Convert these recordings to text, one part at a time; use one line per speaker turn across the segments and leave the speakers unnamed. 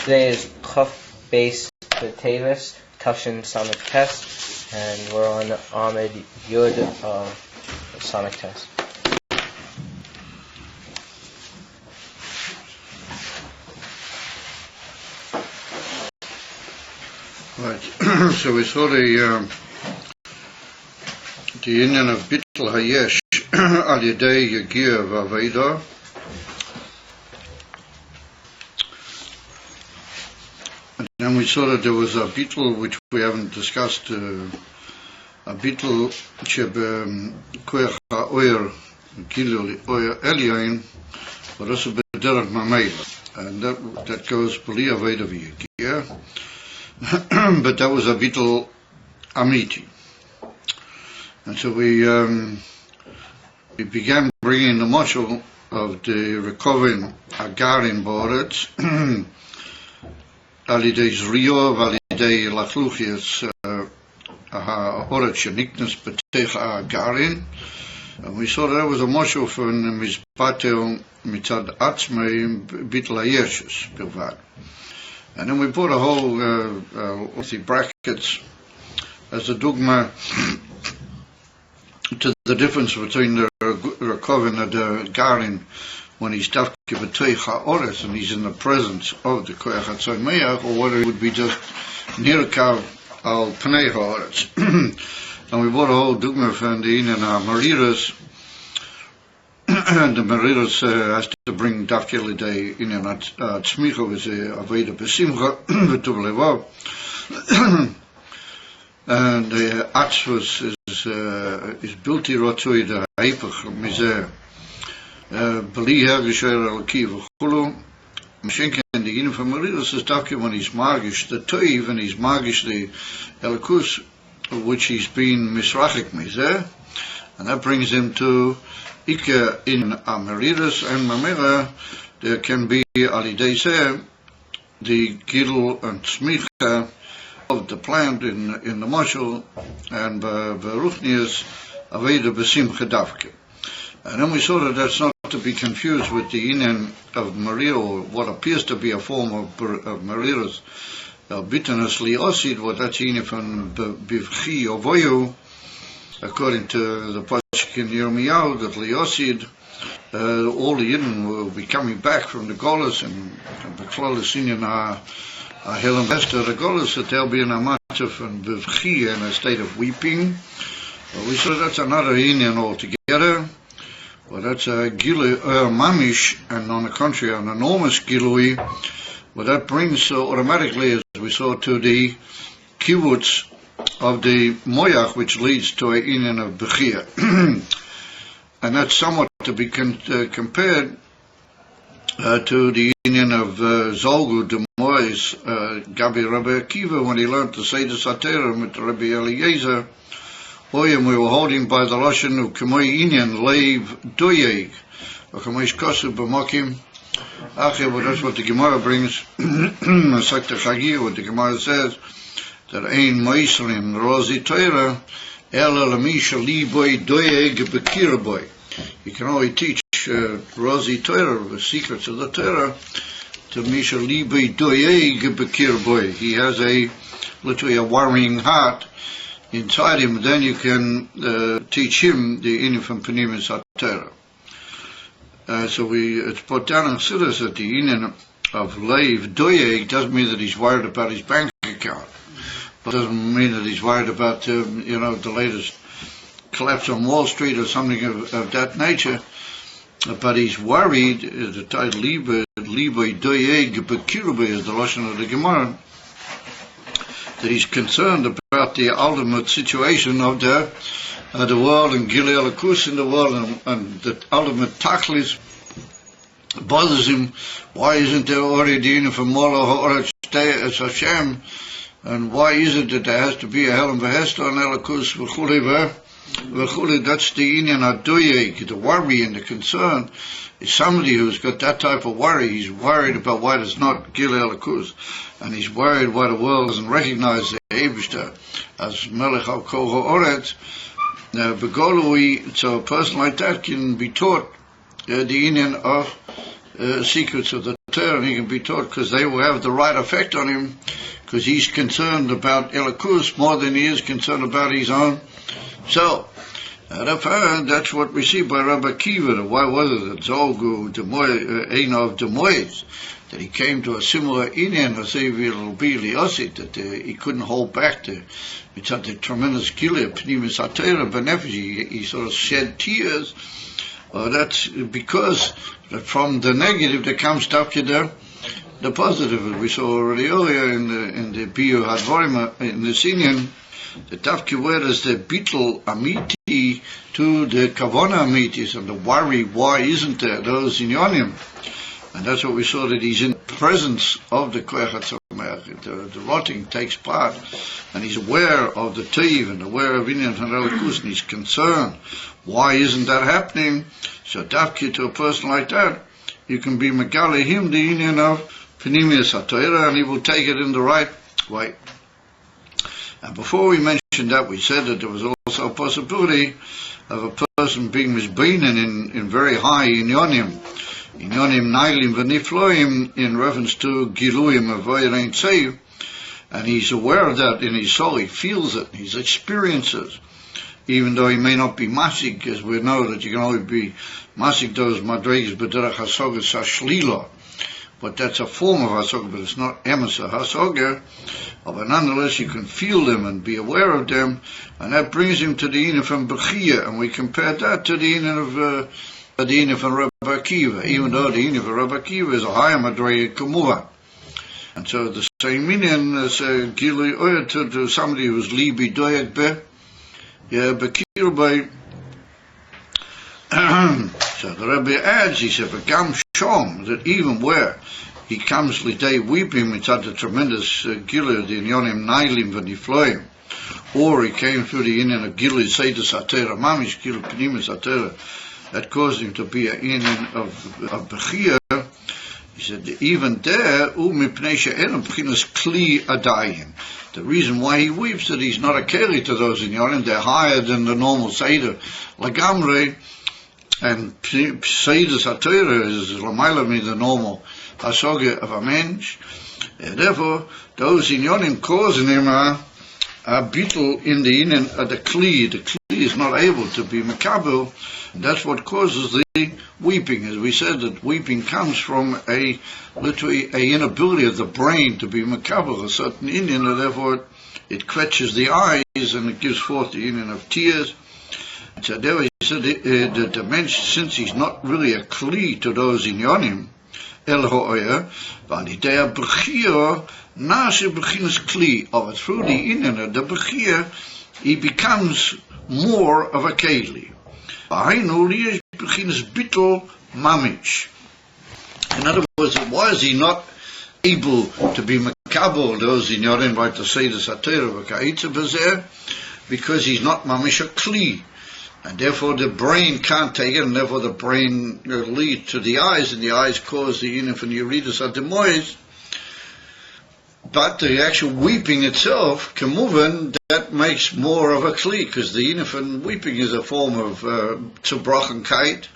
Today is Chaf Beis Teves, Samech Tes, and we're on Ahmed Yud of Samech Tes.
Right, so we saw the union of Bittul Hayesh al Yedei Yagir V'Aveda. And then we saw that there was a Bittul which we haven't discussed, a Bittul Sheb Koyach HaOyer Gilul Oyer Elyain, but also B'derech Mamela, and that goes B'li Aveda V'Yagir. But that was a Bittul Amiti. And so we began bringing the mashal of the recovering Agarin Boretz, Alidei Zrio, Alidei Lachluchias, Oretz Sheniknas Betech Agarin. And we saw that was a mashal from Mizbatel Mitzad Atzmei Bittul Hayeshes, Bilvad. And then we put a whole the brackets as a dogma to the difference between the Rekovin and the Garin when he's Dafke B'Toich HaOretz and he's in the presence of the Koyach HaTzomeach, or whether it would be just Nirkav al Pnei HaOretz. And we brought a whole dogma from the Inen HaMariras, and the Mariras has to bring Dafke L'Dei Inen HaTzmicha with Aveda B'Simcha V'Tuv Levav. And the Atz is Bilti Rotzui the Haipach Mizeh B'li Hergesher Al-Kiv V'Chulu. Mashenken the Inen from Mariras is Dafke when he's magish the Toiv and he's magish the Elikus which he's been misrachik Mizeh, and that brings him to Ike in Amariras and Mamera. There can be Alidei Seh the Gidul and Smicha of the plant in the mashal, and Beruchnias Aveda B'Simcha Davke. And then we saw that that's not to be confused with the Inen of Maria, or what appears to be a form of Mariras, Bitterness Li what that's Inen from Bivchi Ovoyu, according to the Pasuk in Yirmiyahu, that Liosid, all the Yidden will be coming back from the Golas, and the Klolis Inyan Helen Vesta, the Golas, that they'll be in a matzav and Bivchi, in a state of weeping. We saw that's another Inyan altogether. Well, that's a Gilui Mamish, and on the contrary, an enormous Gilui. Well, that brings automatically, as we saw, to the kibbutz of the Moyach, which leads to a Inyan of Bechia. And that's somewhat to be compared to the Inyan of Zolgu de Mois, Gabi Rabbi Akiva, when he learned to say the Satera with Rabbi Eliezer. Oyem, we were holding by the Lashon of K'moy Inyan, Leiv Doyeg, or K'moy Shkosu B'mokim. Actually, well, that's what the Gemara brings. Sakta Chagir, what the Gemara says, that Ein Moislim Rozi Torah Ela Lamisha Liboy Doyeg Bekiraboy. You can only teach Rozi Torah, the secrets of the Torah, to Misha Liboy Doyeg Bekiraboy. He has literally a worrying heart inside him. Then you can teach him the Inyan from Penimis HaTorah. So it's put down in Siddur that the Inyan of Leiv Doyeg doesn't mean that he's worried about his bank account. It doesn't mean that he's worried about the latest collapse on Wall Street or something of that nature, but he's worried. The title Liboy Doyeg Bekirube is the lashon of the Gemara, that he's concerned about the ultimate situation of the world and Gilei Elikus in the world, and the ultimate tachlis bothers him. Why isn't there already Dina from Mola Ha'oretz as Hashem? And why is it that there has to be a Helen V'Hester and Elikus V'chuli? That's the Inyan HaDoyeg, the worry and the concern. Is somebody who's got that type of worry. He's worried about why there's not Gilei Elikus, and he's worried why the world doesn't recognize the Eibishter as Melech HaKol HaOretz. So a person like that can be taught the Inyan of secrets of the Torah, and he can be taught because they will have the right effect on him, because he's concerned about Elikus more than he is concerned about his own self. That's what we see by Rabbi Akiva. Why was it that Zolgu Einov Demois, that he came to a similar inyan that he couldn't hold back the tremendous gilia pnimis atera benefesh. He sort of shed tears. That's because from the negative there comes the positive, as we saw already earlier in the Biur Hadvarim in the inyan. The Tafki word is the bittul amiti to the kavona amitis, and the worry, why isn't there those inyanim? And that's what we saw, that he's in the presence of the koach hatzomech. The rotting takes part, and he's aware of the tiv and aware of inyan hanelikus, and he's concerned. Why isn't that happening? So Tafki, to a person like that, you can be megale him the inyan of pnimius haTorah, and he will take it in the right way. And before we mentioned that, we said that there was also a possibility of a person being misbeinen in very high inyonim nailim v'nifloim, in reference to giluyim of Vayrein Tzev, and he's aware of that in his soul. He feels it, he experiences, even though he may not be masik, as we know that you can only be masik those madrigas b'derech hasogas hashlila. But that's a form of hasoga, but it's not emes hasoga. But nonetheless, you can feel them and be aware of them, and that brings him to the inyan from Bechia, and we compared that to the inyan from Rabbi Akiva, even though the inyan from Rabbi Akiva is a higher madrega kumuva. And so the same inyan as gilui oya to somebody who's libi doyek bekir by. So the Rebbe adds, he said, "V'gam shom," that even where he comes lidei weeping, it's at the tremendous gilui, the inyonim nailim v'nifloim, or he came through the inyan of gilui seidus atera mamish gilui pnimis atera, that caused him to be an inyan of bechia. He said, even there, mipnei she'enam b'chinas kli adayin. The reason why he weeps, that he's not a keli to those inyonim, they're higher than the normal seder lagamre. And Seidus HaTorah is Lamaila, the normal hasoga of a mensch. Therefore, those inyonim causing him a bittul in the inyan of the kli. The kli is not able to be makabel, and that's what causes the weeping. As we said, that weeping comes from literally a inability of the brain to be makabel, a certain inyan, and therefore it quenches the eyes and it gives forth the inyan of tears. So there he said, the mensch, since he's not really a kli to those inyonim, el ha'oyer, v'alidei b'chia nase b'chinas kli, or through the inyan of the b'chia, he becomes more of a keli. V'hainu liyesh b'chinas bittul mamish. In other words, why is he not able to be makabel those inyonim, like the seidus haTorah v'ka'itza b'zeh? Because he's not mamish a kli. And therefore the brain can't take it, and therefore the brain leads to the eyes, and the eyes cause the inyan from Yeridus Ademois. But the actual weeping itself, kemuven, that makes more of a kli, because the inyan from weeping is a form of tzubrochenkait.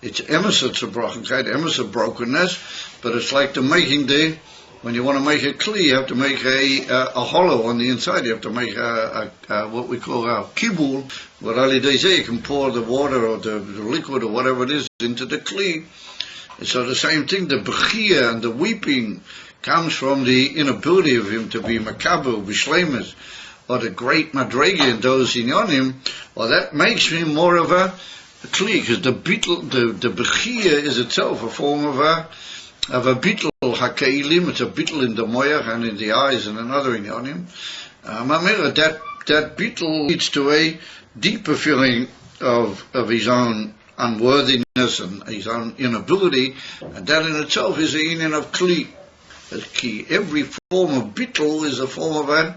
It's emes of tzubrochenkait, emes of brokenness, but it's like the making the, when you want to make a kli, you have to make a hollow on the inside. You have to make what we call a kibul. What Ali they say, you can pour the water or the liquid or whatever it is into the kli. And so the same thing, the bechia and the weeping comes from the inability of him to be makabel, bishlemes, or the great madrega in those inyonim, or that makes him more of a kli, because the bechia is itself a form of a bittul hakeilim. It's a bittul in the moyach and in the eyes and another inyonim. That bittul leads to a deeper feeling of his own unworthiness and his own inability, and that in itself is the inyan of kli. Every form of bittul is a form of a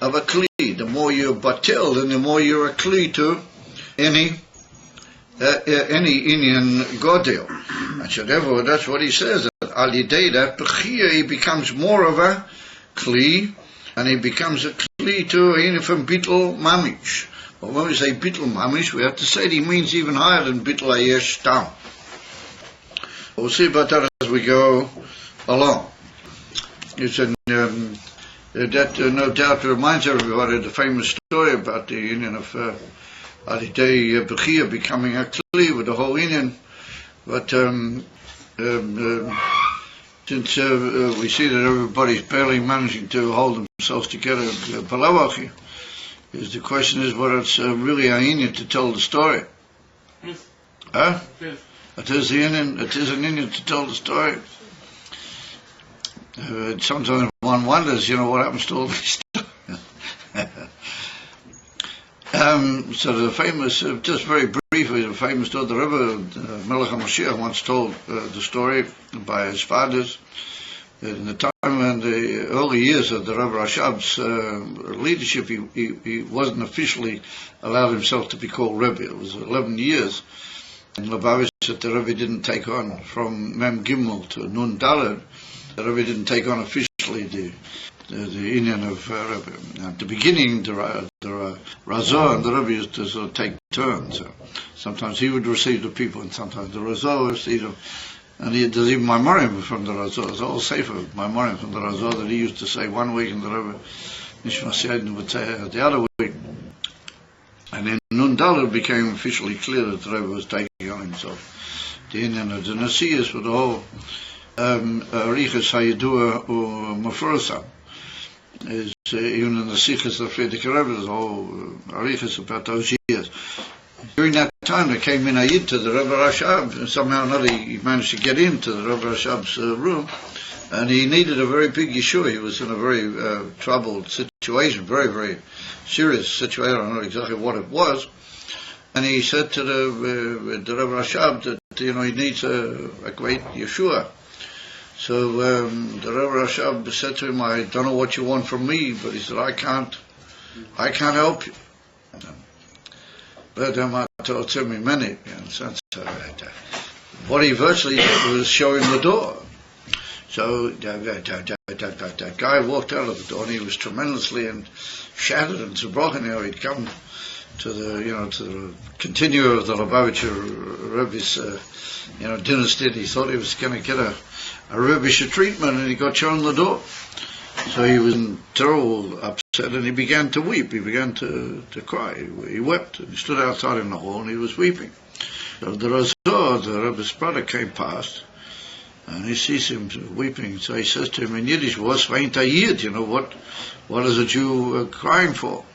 kli. The more you're batel, then the more you're a kli to any inyan godel. And so therefore that's what he says, that alidei, that bechia, he becomes more of a kli, and he becomes a kli to a inyan from bittul mamish. But when we say bittul mamish, we have to say that he means even higher than bittul ayesh tam. We'll see about that as we go along. It's that no doubt reminds everybody of the famous story about the union of Adidei Bechia becoming a kli with the whole union. But since we see that everybody's barely managing to hold themselves together, the question is whether it's really a union to tell the story. Huh? It is an union to tell the story. Sometimes one wonders, what happens to all this stuff. So the famous, just very briefly, the famous story, the Rebbe, Melech HaMashiach once told the story by his fathers. In the time in the early years of the Rebbe Rashab's leadership, he wasn't officially allowed himself to be called Rebbe. It was 11 years. And Lubavitch said the Rebbe didn't take on, from Mem Gimel to Nun Daled, the Rebbe didn't take on officially the union of Rebbe. At the beginning, the Razor and the Rebbe used to sort of take turns. So sometimes he would receive the people, and sometimes the Razor would receive them. And there's even Maimorim from the Razor. It's all safer Maimorim from the Razor that he used to say one week, and the Rebbe Nishmas Yadin would say the other week. And in Nun Daled it became officially clear that the Rebbe was taking on himself the union of the Nasias with the whole Arichas Hayidua or Mafursa. Is even in the Sikhs of Friedrich Rebbe, the whole Arichas about those years. During that time, there came in a Yid to the Rebbe Rashab, and somehow or another he managed to get into the Rebbe Rashab's room, and he needed a very big Yeshua. He was in a very troubled situation, very, very serious situation. I don't know exactly what it was. And he said to the Rebbe Rashab that, he needs a great Yeshua. So the Rebbe Rashab said to him, I don't know what you want from me, but he said, I can't help you. But told to me many, what he virtually did was show him the door. So that guy walked out of the door, and he was tremendously and shattered and zerbrochen. He'd come to the continuer of the Lubavitcher Rebbe's dynasty. He thought he was going to get a Rebbe's treatment, and he got shown the door. So he was terrible upset, and he began to weep. He began to cry. He wept, and he stood outside in the hall, and he was weeping. So the Razor, the Rebbe's brother, came past, and he sees him weeping. So he says to him in Yiddish, "Was weint a Yid? What is a Jew crying for?"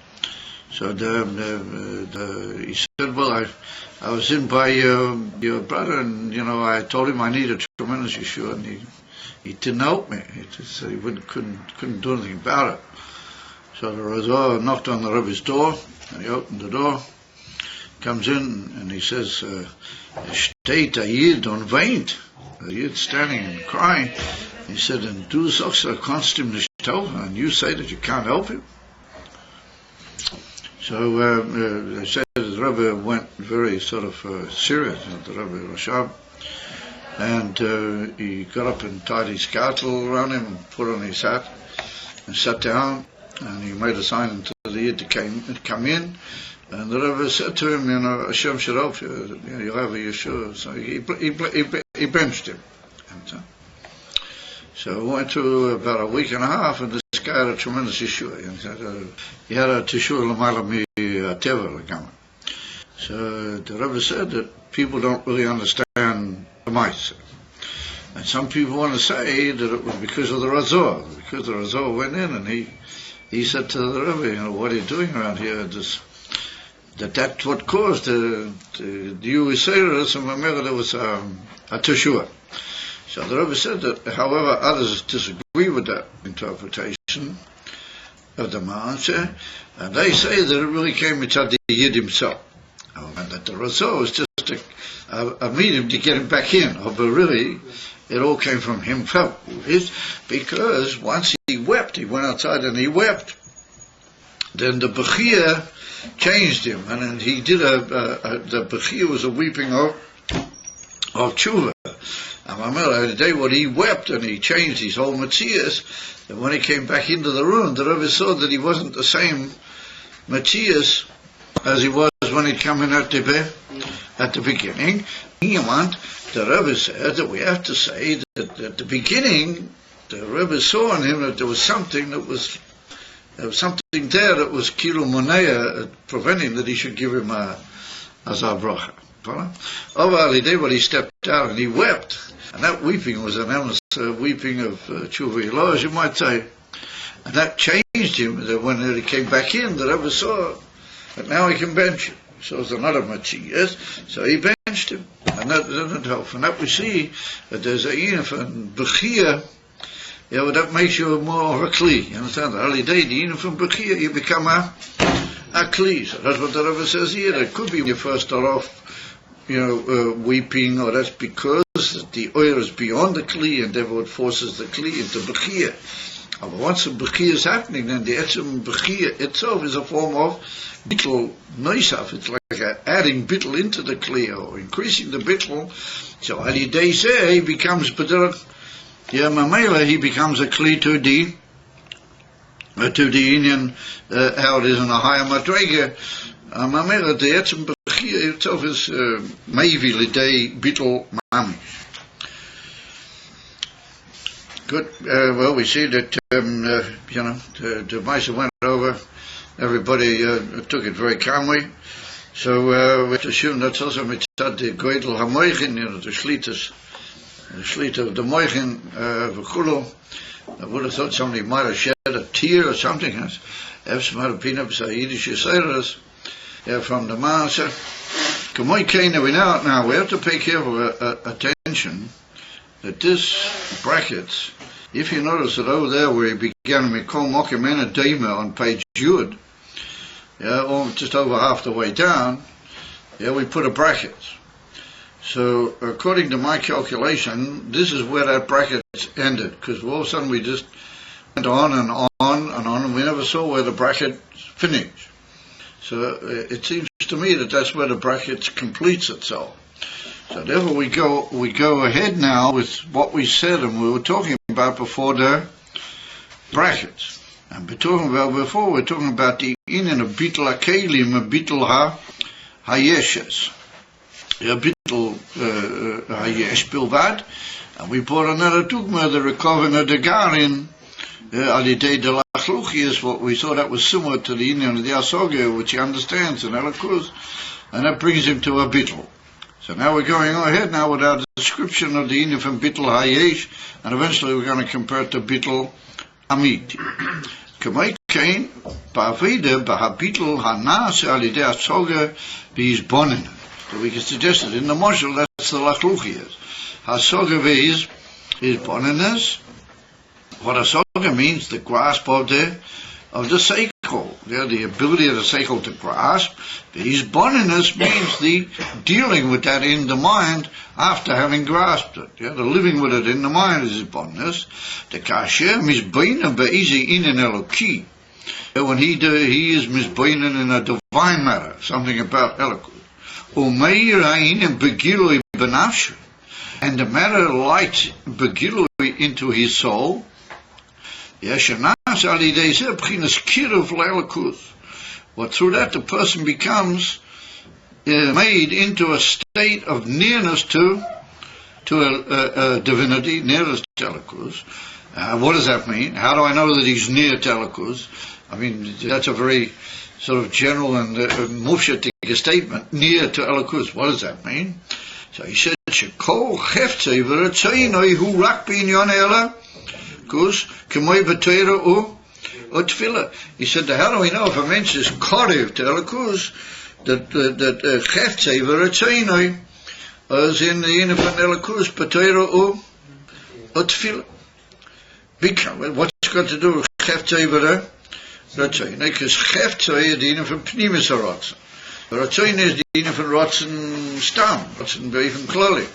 So he said, "Well, I was in by your brother, and I told him I needed a tremendous Yeshua, and he didn't help me. He just said he couldn't do anything about it." So the Razor knocked on the Rebbe's door, and he opened the door, comes in, and he says, "Steht a Yid und weint." The Yid standing and crying. He said, "And du sagst, kannst ihm nicht helfen, and you say that you can't help him?" So they said the Rebbe went very sort of serious, the Rebbe Rashab, and he got up and tied his gartel around him and put on his hat and sat down, and he made a sign to the Yid to come in, and the Rebbe said to him, Hashem should help you, you'll have a Yeshua. So he benched him. So it went to about a week and a half, and this guy had a tremendous Yeshua. He had a Teshua l'mayla mi Teves l'gama. So the Rebbe said that people don't really understand the mice. And some people want to say that it was because of the Razor. Because the Razor went in, and he said to the Rebbe, what are you doing around here? That's what caused the you say there was a Teshua. So the Rebbe said that, however, others disagree with that interpretation of the Ma'aseh, and they say that it really came from the Yid himself, and that the Razor was just a medium to get him back in. But really, it all came from himself, because once he wept, he went outside and he wept. Then the Bechia changed him, and then he did the Bechia was a weeping of tshuva. The day when he wept and he changed his whole Matthias, and when he came back into the room, the Rebbe saw that he wasn't the same Matthias as he was when he'd come in at Teves. at the beginning. The Rebbe said that we have to say that at the beginning, the Rebbe saw in him that there was something there was Kilu Monea, preventing that he should give him a Azar Bracha. But he stepped out and he wept. And that weeping was an eminence weeping of Tshuva Ilah, as you might say. And that changed him. That when he came back in, the Rebbe saw that now he can bench him. So it's another machi, yes? So he benched him. And that didn't help. And that we see that there's a yinif and bechia. Yeah, but that makes you more of a kli. You understand? The early day, the yinif and bechia, you become a kli. So that's what the Rebbe says here. It could be when you first start off, weeping, or that's because the oil is beyond the kli, and therefore it forces the kli into bechia. But once the bechia is happening, then the etzem bechia itself is a form of bittul noisaf. It's like adding bittul into the kli, or increasing the bittul. So Ali Day say he becomes mamela, he becomes a kli to the Indian, how it is in a higher madrega. Mamela, the etzem bechia itself is maybe lidei bittul mamish. Good. Well, we see that the Maisa went over. Everybody took it very calmly. So we assume that's also mitzad the goydel hamoichin, the shlita of the moichin v'chulo. I would have thought somebody might have shed a tear or something. From the Maasa. Now we have to pay careful attention that this brackets, if you notice that over there where he began Mikol Mokimena Dema on page Yud, or just over half the way down, we put a bracket. So according to my calculation, this is where that bracket ended, because all of a sudden we just went on and on and on, and we never saw where the bracket finished. So it seems to me that that's where the bracket completes itself. So therefore we go ahead now with what we said and we were talking about before the brackets. And we're talking about the inin of bittul hakelim and bittul hayeshes. Bittul hayesh bilvad. And we brought another dogma, the recovery of the garin, alidei de lachluchi, is what we saw that was similar to the inin of the asoga, which he understands in Elakuz, and that brings him to a bittul. So now we're going ahead now with our description of the inyan from bittul hayesh, and eventually we're going to compare it to bittul amit. Kamei kain ba'avida ba'habittul hanas alidei asoga b'izbonin. So we can suggest it in the marshal. That's the lachluchias. Hasoga is boninus. What hasoga means, the grasp of the seichel. The ability of the seichel to grasp. His boninus means the dealing with that in the mind after having grasped it. The living with it in the mind is his boninus. The kasher misbeinen be'izi inin eloki. When he is misbeinen in a divine matter, something about elokus. Umeir ha'inin begilui benafshu. And the matter lights begilui into his soul. What through that the person becomes made into a state of nearness to a divinity, nearness to Elokus. What does that mean? How do I know that he's near to Elokus? I mean, that's a very sort of general and mufshatik statement, near to Elokus. What does that mean? So he said, Shekol Heftze v'Ratzainoi hu rak b'inyon Ela. He said, how do we know if a mensch is korev to Elokus, that cheftze v'ratzainoi is in the inner from Elokus, b'toira u tefillah? What's it got to do with cheftze v'ratzainoi? Because cheftze is the inner from pnimis harotzen. V'ratzainoi is the inner from rotzen stam, rotzen be'ifim klali.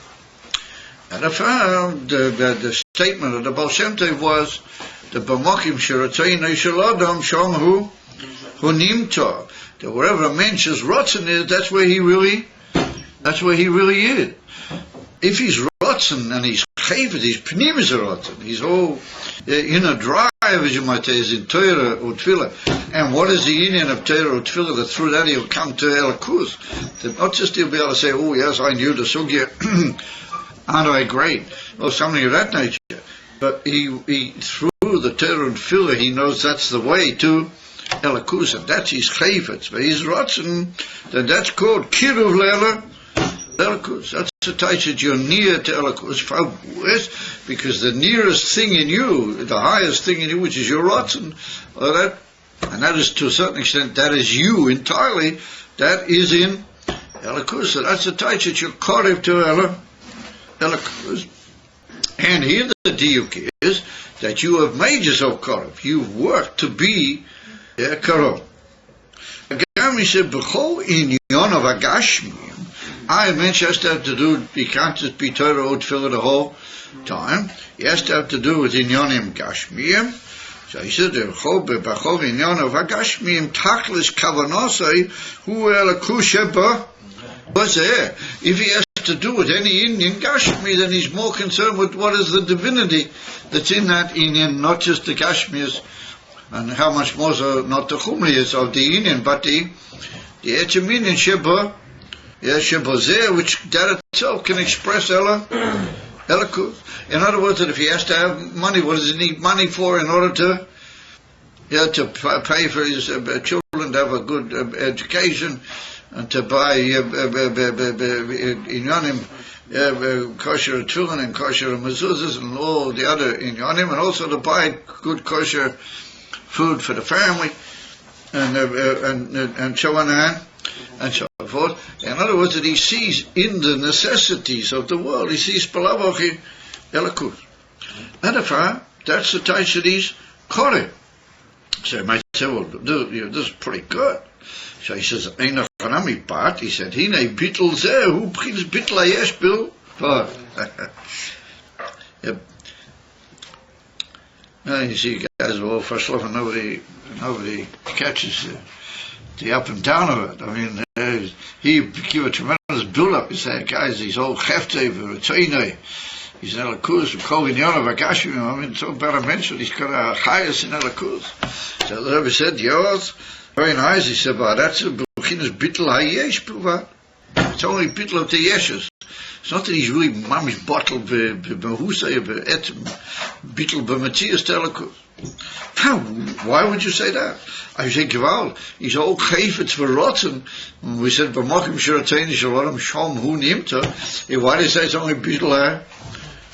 And I found the statement of the Baal Shem Tov was the b'mokim sheratzainoi shel adam sham hu nimta. That wherever a mensch's rotzen is, that's where he really is. If he's rotzen and he's chayvet, he's pnimis rotzen. He's all in a drive, as you might say, is in Torah or Tefillah. And what is the union of Torah or Tefillah? That through that he'll come to Elokus. That not just he'll be able to say, oh yes, I knew the sugya, aren't I great? Or something of that nature. But he through the Torah and Tefillah, he knows that's the way to Elokus, and that's his chayvet. But he's rotzen, then that's called kiruv Elokus. That's the type that you're near to Elokus, because the nearest thing in you, the highest thing in you, which is your rotzen, and that is to a certain extent, that is you entirely, that is in Elokus. So that's the type that you're korev to Elokus. And here the diuk is that you have made yourself korev. You've worked to be korev. Again, he said, b'chol inyon of agashmiyim. I mentioned has to have to do, you can't just be Torah or Tefillah the whole time. It has to have to do with inyonim gashmiyim. So he said, b'chol inyon of agashmiyim tachlis kavanosai hu Elokus sheba bazeh. If he has to do with any Indian Gashmi, then he's more concerned with what is the divinity that's in that Indian, not just the Kashmirs, and how much more so not the Chumriyas of the Indian, but the Etzeminian Sheba, Shebozeh, which that itself can express Elokus. In other words, that if he has to have money, what does he need money for in order to pay for his children to have a good education, and to buy inyanim, kosher tefillin and kosher mezuzahs and all the other inyanim, and also to buy good kosher food for the family, and so on and so forth. In other words, that he sees in the necessities of the world, he sees palavochi Elokus. And that's the type that he's korev. So you might say, well, this is pretty good. So he says, Ein Hanami part, he said, Hine bittel zeh, who begins bittel ayesh bil part. Yep. Now you see, guys are all first off, and nobody catches the up and down of it. I mean, he give a tremendous build-up. He said, guys, he's all hefte, v'roteinei. He's an Elokus, Kovin Yonah Vakashim. I mean, so better mentioned, he's got a highest in Elokus. So the Rebbe said, yours. Very nice, he said, but that's a beginner's bittel hayesh pilvat. It's only bittel of the yeshes. It's not that he's really mamish bottled b'mehusay bittel b'matzias Elokus. Why would you say that? I say, Gewalt, he's all chayfetz v'rotzen. We said, b'mochim shiratein shalom shom hu nimta. Why do you say it's only bittel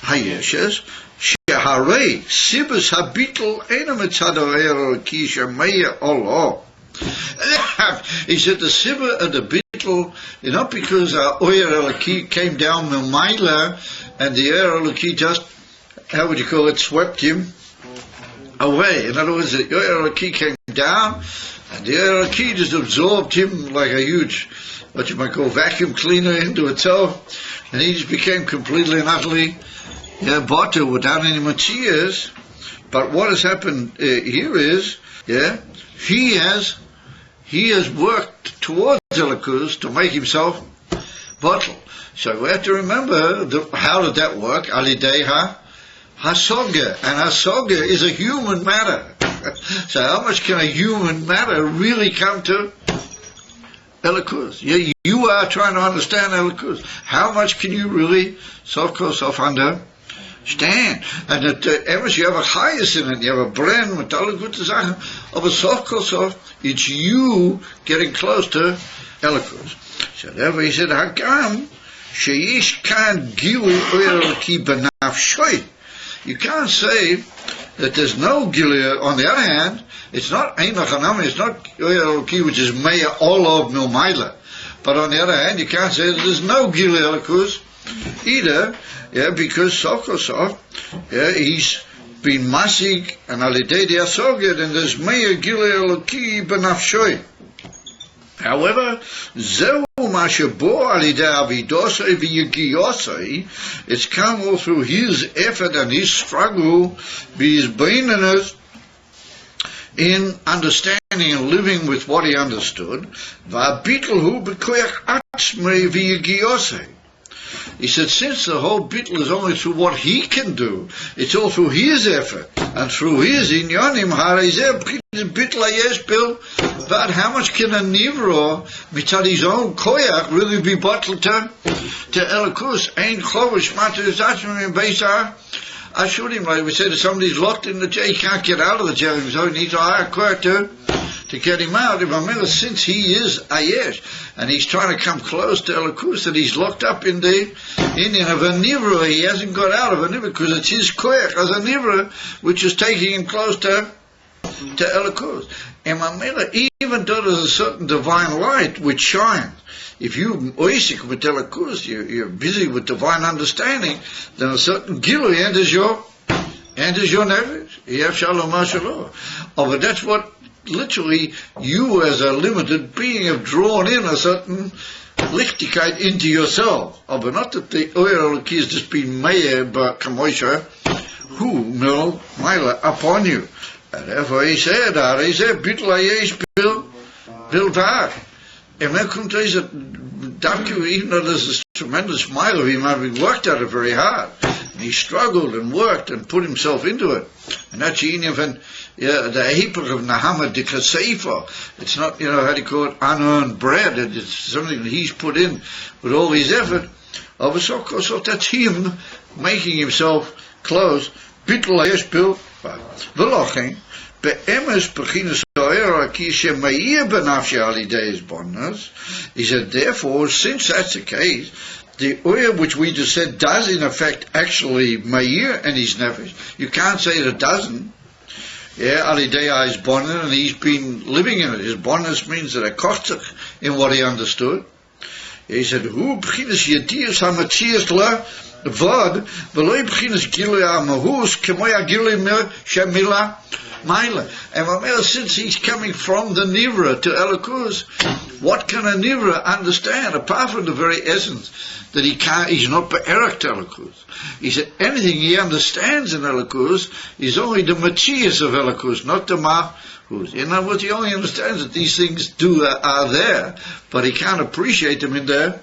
hayeshes? Sheharei sibus habittel ena mitzad Eloki shemeya Allah. He said the sibba and the bittel is not because Oyer Eloki came down Milmaila and the Oyer Eloki just, how would you call it, swept him away. In other words, the Oyer Eloki came down and the Oyer Eloki just absorbed him like a huge, what you might call, vacuum cleaner into itself, and he just became completely and utterly batu without any matzias. But what has happened here is, he has worked towards Elokus to make himself bottle. So we have to remember, how did that work? Alidei hasoga. And hasoga is a human matter. So how much can a human matter really come to Elokus? You are trying to understand Elokus. How much can you really understand? And ever you have a chayas in it, you have a bren with all the good sachen, but sof, it's you getting close to Elokus. So therefore he said, Hagam, sheish kan gilu Eloki benafshoy. You can't say that there's no gilu. On the other hand, it's not Ein Chanami, it's not Eloki, which is Meya Olov Milmaila. But on the other hand, you can't say that there's no gilu Elokus either, because Sokosof, he's been masig and alidei di asoged, and there's meya gilei Eloki benafshoy. However, zeu mashabo alidei avidosai v'yigiyosai, it's come all through his effort and his struggle, his beinenus, in understanding and living with what he understood. V'abitl hu b'koyach atzmei v'yigiyosai. He said, since the whole bittul is only through what he can do, it's all through his effort, and through his inyanim, harizeh bittul hayesh bil, but how much can a nivro, mitzad his own koyach, really be bottled to Elikus? Ein chovish matter zachim in beisar. I showed him, like we said, if somebody's locked in the jail, he can't get out of the jail, so he needs a higher court to get him out. If I remember, since he is Ayesh, and he's trying to come close to Elikus, that he's locked up in the Indian of a Nivra, he hasn't got out of a Nivra, because it's his koyach as a Nivra, which is taking him close to Elikus. And Mamela, even though there's a certain divine light which shines, if you oisik with Elikus, you're busy with divine understanding, then a certain gilui enters your nefesh. Yev shalom mashalom. Oh, but that's what literally you as a limited being have drawn in a certain lichtigkeit into yourself. Oh, but not that the oil has just been made by Kamoisha, who will mila upon you. And therefore he said, bittul hayesh bil var. And then comes to say, even though there's this tremendous smile of him having worked at it very hard, and he struggled and worked and put himself into it. And that's even the Hebrew of Nahama de Kaseifa. It's not, how do you call it, unearned bread. It's something that he's put in with all his effort. So that's him making himself close. Bittul hayesh bil v'lochen be'emes beginas he said, therefore, since that's the case, the oil which we just said does in effect actually Meir and his nefesh. You can't say that it doesn't. Yeah, Alidei is bonnet, and he's been living in it. His bonnet means that a kochtach in what he understood. He said, "Who beginas yedias hamatzias la vod, v'loi beginas gilui hamahus kemoy gilui shemila." Maila. And Mamela, since he's coming from the Nivra to Elikus, what can a Nivra understand apart from the very essence that he's not be'erak to Elikus? He said anything he understands in Elikus is only the Machias of Elikus, not the Mahus. In other words, he only understands that these things are there, but he can't appreciate them in their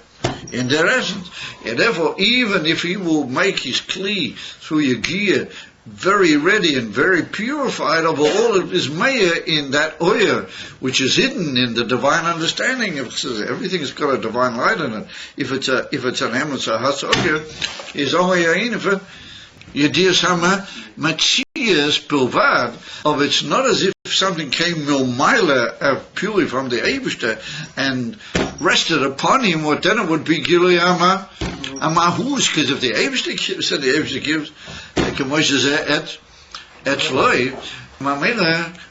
essence. And therefore, even if he will make his kli through Yagiyah very ready and very purified of all of his maya in that oil, which is hidden in the divine understanding. Everything's got a divine light in it. If it's an emes or hasoger, is only a inifit. Yedir sama machias bilvad. Of it's not as if something came milmaila purely from the Eibishter and rested upon him. What then it would be gilui amahus, because if the Eibishter said the Eibishter gives.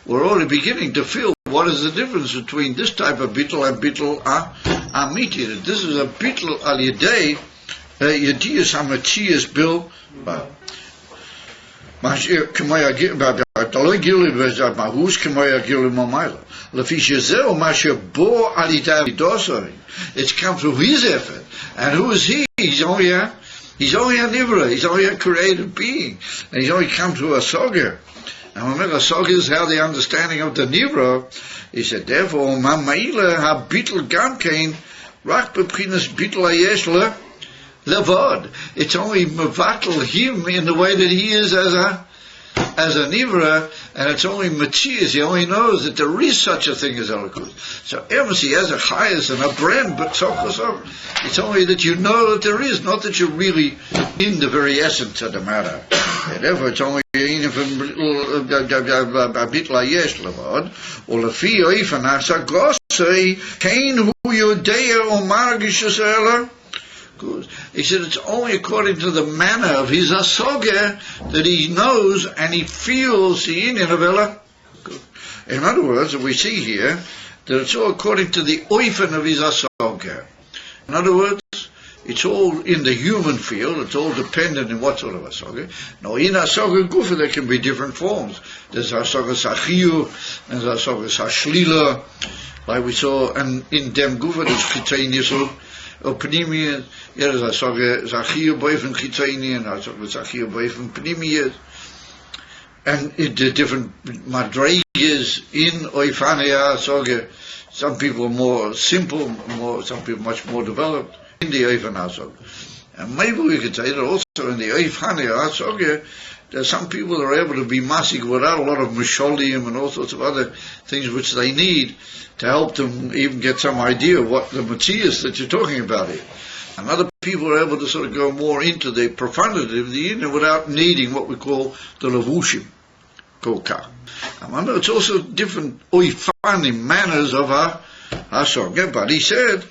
We're already beginning to feel what is the difference between this type of bittul and bittul amiti. This is a bittul al yedei yediyas hamachias bil it's come through his effort. And who is he? He's only a Nivra, he's only a creative being, and he's only come to a Soger. And remember, Soger is how the understanding of the Nivra. He said, therefore, Mamaila ha bitl gamkein rak b'pchinas bitl hayesh levod. It's only mevatel him in the way that he is as a Nivra, and it's only Machias. He only knows that there is such a thing as Elikus. So Emes, he has a chayas and a brand, but so it's only that you know that there is, not that you're really in the very essence of the matter. And therefore, it's only a bit like yes, Levod, or lefi oifen hasagosei kein hu yodea or margish. Good. He said it's only according to the manner of his asoger that he knows and he feels the inyan of Ella. In other words, we see here that it's all according to the oifen of his asoger. In other words, it's all in the human field, it's all dependent on what sort of asoger. Now, in asoger gufa there can be different forms. There's asoger sachiyu, there's asoger sashlila, like we saw, and in dem gufa there's chitaynisul, Pneumiya, there's a Zachir boy from Chitzaini and a Zachir boy from Pneumiya. And the different Madreigas in Oifania, some people are more simple, some people much more developed in the Oifania. And maybe we could say that also in the Oif Hanei, there's some people that are able to be masig without a lot of misholim and all sorts of other things which they need to help them even get some idea of what the Matthias that you're talking about here. And other people are able to sort of go more into the profundity of the inner without needing what we call the levushim. It's also different oifani manners of our asogya, but he said,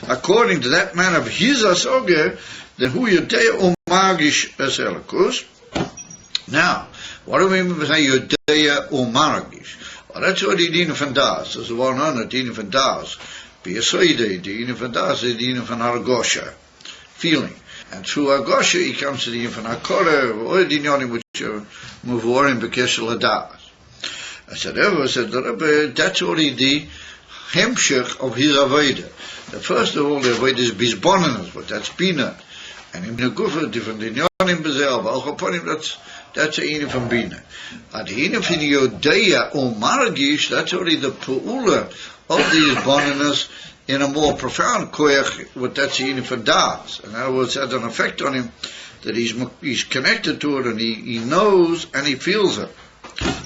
according to that man of his asogya, that hu yodea o magish es elikus. Now, what do we mean by saying yodea o magish? Well, that's what the dina van das. That's the one on the dina van das. Beyasoide, the dina van das is the dina van hargosha, feeling. And through hargosha, he comes to the dina van hakora, or the dina which muvorim bekeshel hadas. I said, the Rebbe, that's already the hemshech of his avodah. First of all, the avodah is bizboninus, but that's bina. And in the gufa, different inyanim bezel, v'alchoponim, that's a ina from bina. And the ina from yodeya or maragish, that's already the pu'ula of the bizboninus in a more profound koyach, but that's the ina from das. In other words, it has an effect on him that he's connected to it and he knows and he feels it.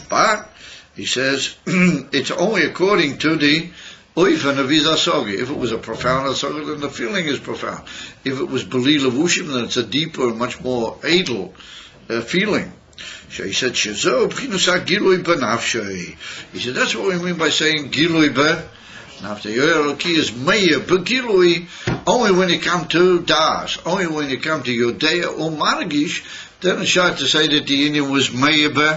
But he says it's only according to the oifen of his asogi. If it was a profound asogi, then the feeling is profound. If it was beli levushim, then it's a deeper, much more edel feeling. So he said, he said, that's what we mean by saying gilui be. Now, if the Yoelki is meya begilui, only when you come to das, only when you come to yodeya or margish, then it's hard to say that the Indian was meya be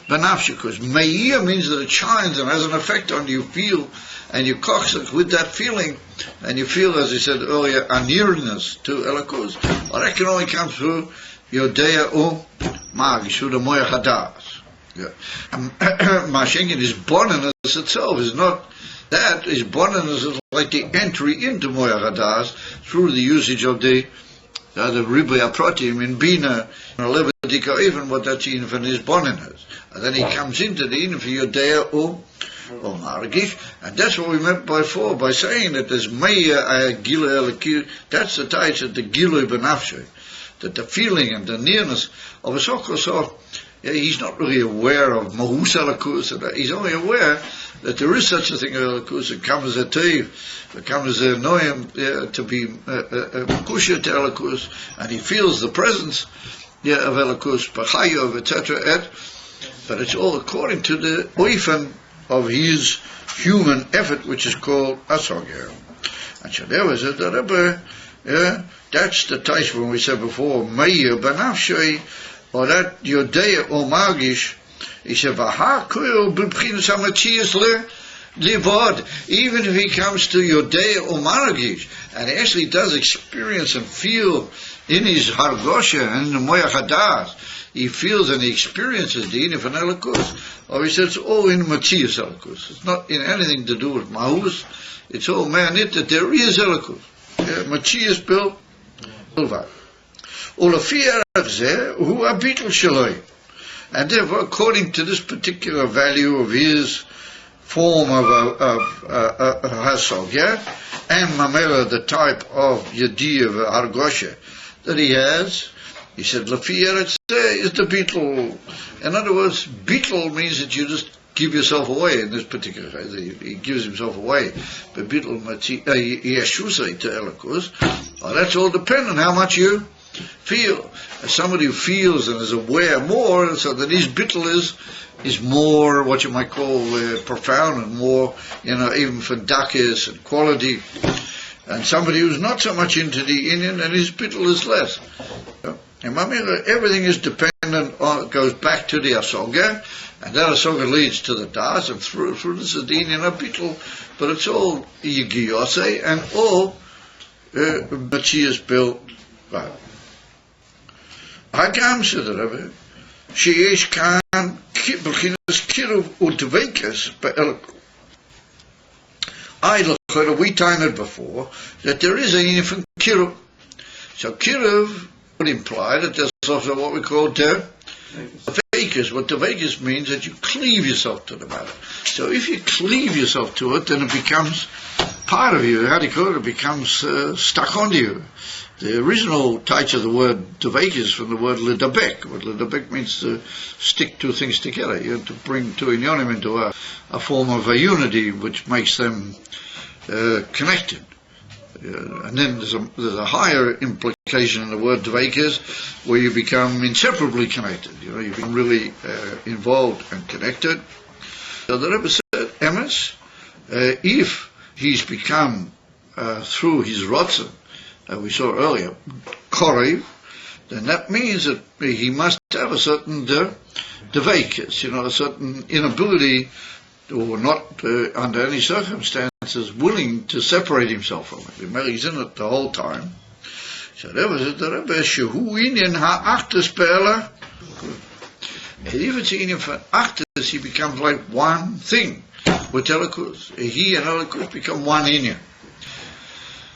benafshe, because meya means that it shines and has an effect on you, feel, and you kochsach with that feeling, and you feel, as I said earlier, a nearness to Elikus. Well, that can only come through yodeya or margish, through the moya hadas. Mashenkin is bonus itself, is not. That is bonus is like the entry into Moya Hadas through the usage of the Ribuya Protein in Bina, Levitica, even what that's in for his bonus. And then he comes into the in for Yodea or Maragish, and that's what we meant by saying that there's Meya Gila Elakir, that's the type of the Gila Benafshe, that the feeling and the nearness of a Sokosov. He's not really aware of Mahus Alakus, he's only aware that there is such a thing as Alakus. It comes as a Tev, it comes as a Noyam to be Kusha to Alakus, and he feels the presence of Alakus, Pachayov, etc. But it's all according to the oifen of his human effort, which is called Asogya. And so there was it, that's the taste when we said before, Meir Benafshei, or that Yodeya or Magish, he said, even if he comes to Yodeya or Magish, and actually does experience and feel in his Hargosha and in the Moya Hadas, he feels and he experiences the Inif and Elikus, or he says, it's all in Matthias Elikus. It's not in anything to do with Mahus, it's all manit that there is Elikus. Matthias built Ulva. And therefore, according to this particular value of his form of Hasog, and Mamela, the type of Yadi of Argosha that he has, he said, Lafiyar is the beetle. In other words, beetle means that you just give yourself away in this particular case. He gives himself away. But beetle, Yeshusay to Elikus, that's all dependent on how much you feel. As somebody who feels and is aware more, so that his bittul is more what you might call profound and more, even for dakis and quality. And somebody who's not so much into the Indian, and his bittul is less. And everything is dependent on, goes back to the asoga, and that asoga leads to the das, and through this is the Indian bittul, but it's all yigiyose and all Matthias built. Right. Hagam said Rebbe, sheyesh kan b'chinas kiruv udveikas be'elku. We timed it before that there is a infant kiruv. So kiruv would imply that there's also what we call tevekas. What tevekas means that you cleave yourself to the matter. So if you cleave yourself to it, then it becomes part of you, how do you call it, becomes stuck onto you. The original touch of the word devek is from the word ledabek. What ledabek means to stick two things together. You have to bring two inyonim into a form of a unity which makes them connected. And then there's a higher implication in the word devek is where you become inseparably connected. You become really involved and connected. So the Rebbe said, emes, if he's become through his rotzen, we saw earlier, korev, then that means that he must have a certain devekis, a certain inability, or not under any circumstances willing to separate himself from it. He's in it the whole time. So that was it. The Rebbe shehu inyan ha'achtus be'ela. And if it's inyan for achtus, he becomes like one thing with Elikus. He and Elikus become one inyan.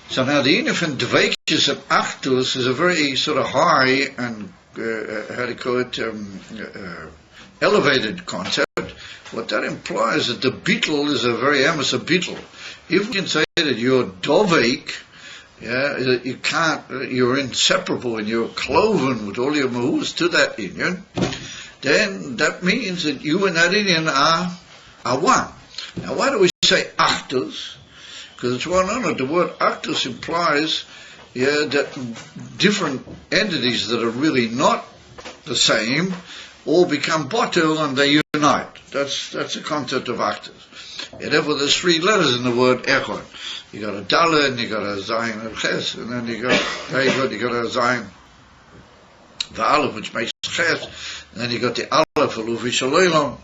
So now the inyan from dveikis and achtus is a very sort of high and elevated concept. What that implies is that the beetle is a very emes beetle. If we can say that you're dovek, you can't, you're inseparable and you're cloven with all your mahus to that inyan, then that means that you and that inyan are one. Now why do we say achtus? Because it's well known that the word actus implies that different entities that are really not the same all become botel and they unite. That's the concept of actus. And therefore there's three letters in the word echad. You got a dalet, and you got a zayin and ches, and then you got a zayin, the aleph which makes ches, and then you got the aleph alufi shaloilom.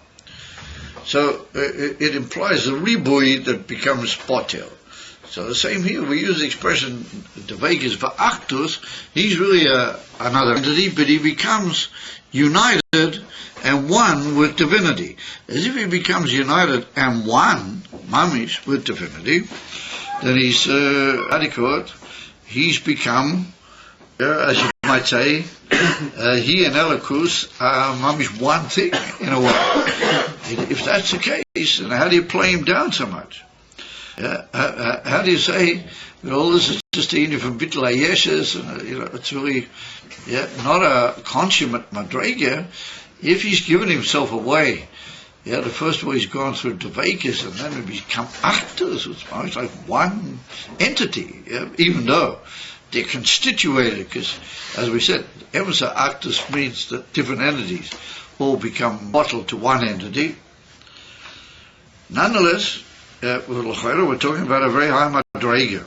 So it implies a ribui that becomes botel. So the same here, we use the expression devekis v'achtus. He's really another entity, but he becomes united and one with divinity. As if he becomes united and one, mamish, with divinity, then he's adequate. He's become, as you might say, he and Elikus are mamish one thing in a way. If that's the case, then how do you play him down so much? How do you say that all this is just a unit from bittul hayeshes, and it's really not a consummate madrega? If he's given himself away, the first of all he's gone through devekis, and then it become actors. It's almost like one entity, even though they're constituted, because as we said, emsa actors means that different entities all become bottled to one entity. Nonetheless, we're talking about a very high madrega.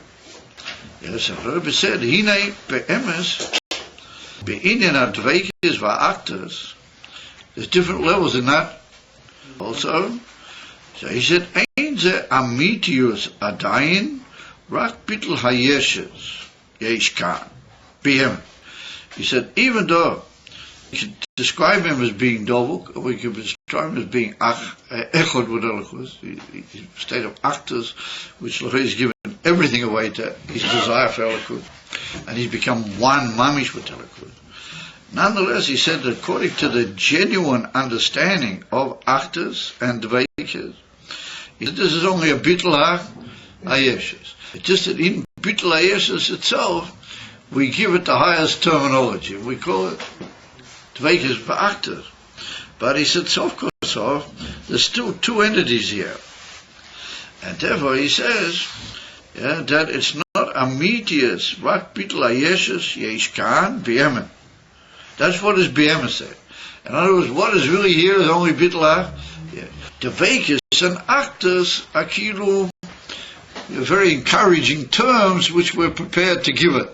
Yes, the Rebbe said, "Hine be'emes be'inyan adveikis va'actus." There's different levels in that. Also, so he said, "Ein ze amitius adayin rak bittul hayeshes yesh kan be'emes." He said, even though we could describe him as being dovuk, or we could describe him as being echod with Elikus, the state of actors, which is given everything away to his desire for Elikus, and he's become one mamish with Elikus. Nonetheless, he said that according to the genuine understanding of actors and dveikis, he said this is only a bittul hayeshes. It's just that in bittul hayeshes itself, we give it the highest terminology. We call it dveikis v'actors. But he said, so of course, there's still two entities here. And therefore he says that it's not amitius rak bittul hayeshes yesh kan be'emes. That's what his be'emes said. In other words, what is really here is only bittul devekis and actors are very encouraging terms which we're prepared to give it.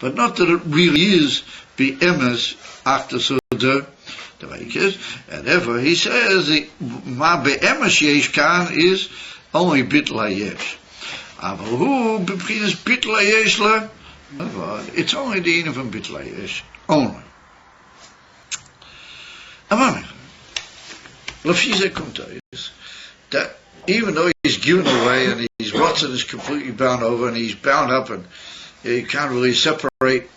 But not that it really is be'emes actors or devekis. And therefore he says ma be'emes yesh kan is only bittul hayesh. Aval hu b'pchinas bittul hayesh la. It's only the inyan from bittul hayesh only. Lafisa Kunta is that even though he's given away and his rotzen is completely bound over and he's bound up and you can't really separate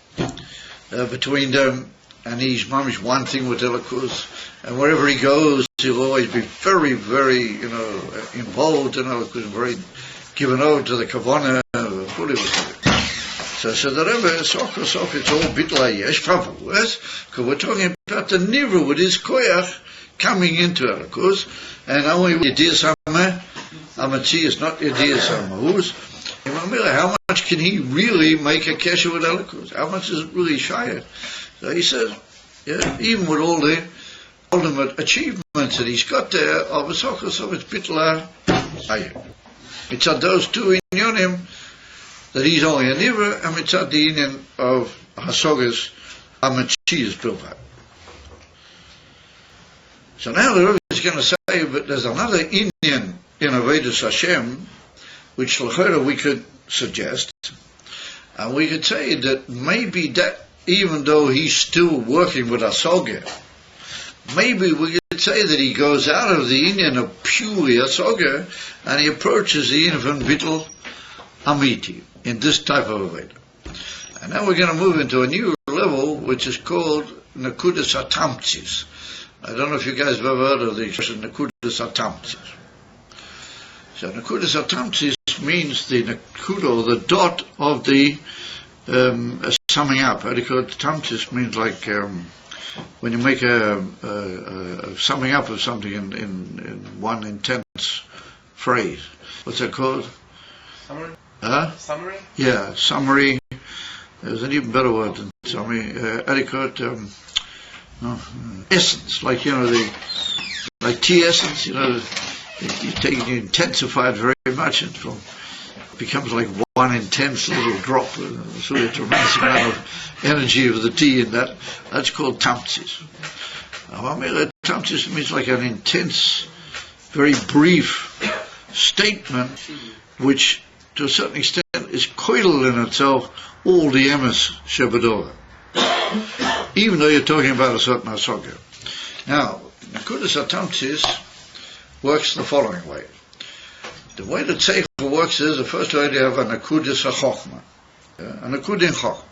between them, and he's mamish one thing with Elikus, and wherever he goes he'll always be very, very involved in Elikus, very given over to the Kavanah, so the Rebbe, it's all bitla yesh chavus, because we're talking about the nivru with his koyach coming into Elikuz, and only Yediyah Sameh, Amatzi is not Yediyah Sameh. How much can he really make a kesher with Elikuz? How much is it really shayat? So he says, yeah, even with all the ultimate achievements that he's got there, of it's bitla ayah. It's at those two inyonim that he's only a nivra, and it's at the inyan of hasogas Amatzi bilvat. So now the Rebbe is going to say, but there's another inyan in Avodas Hashem, which l'chora we could suggest, and we could say that maybe that, even though he's still working with Hasoga, maybe we could say that he goes out of the inyan of purely Hasoga, and he approaches the inyan of Bittul Amiti, in this type of Aveda. And now we're going to move into a new level, which is called Nekudas Atamtzis. I don't know if you guys have ever heard of the expression Nekudas Atamtzis. So Nekudas Atamtzis means the Nekudo, the dot of the summing up. Atamtzis means like when you make a summing up of something in one intense phrase. What's that called?
Summary?
Summary? Yeah, summary. There's an even better word than summary. Essence, like like tea essence, you intensify it very much, and it becomes like one intense little drop, so a tremendous amount of energy of the tea in that. That's called tamtzis. Tamtzis means like an intense, very brief statement, which to a certain extent is koilel in itself all the emes shebadova, even though you're talking about a certain hasoga. Now, Nekudas Atamtzis works the following way. The way that Seichel works is, the first way you have a Nekudas HaChochma, a Nekudin Chochma.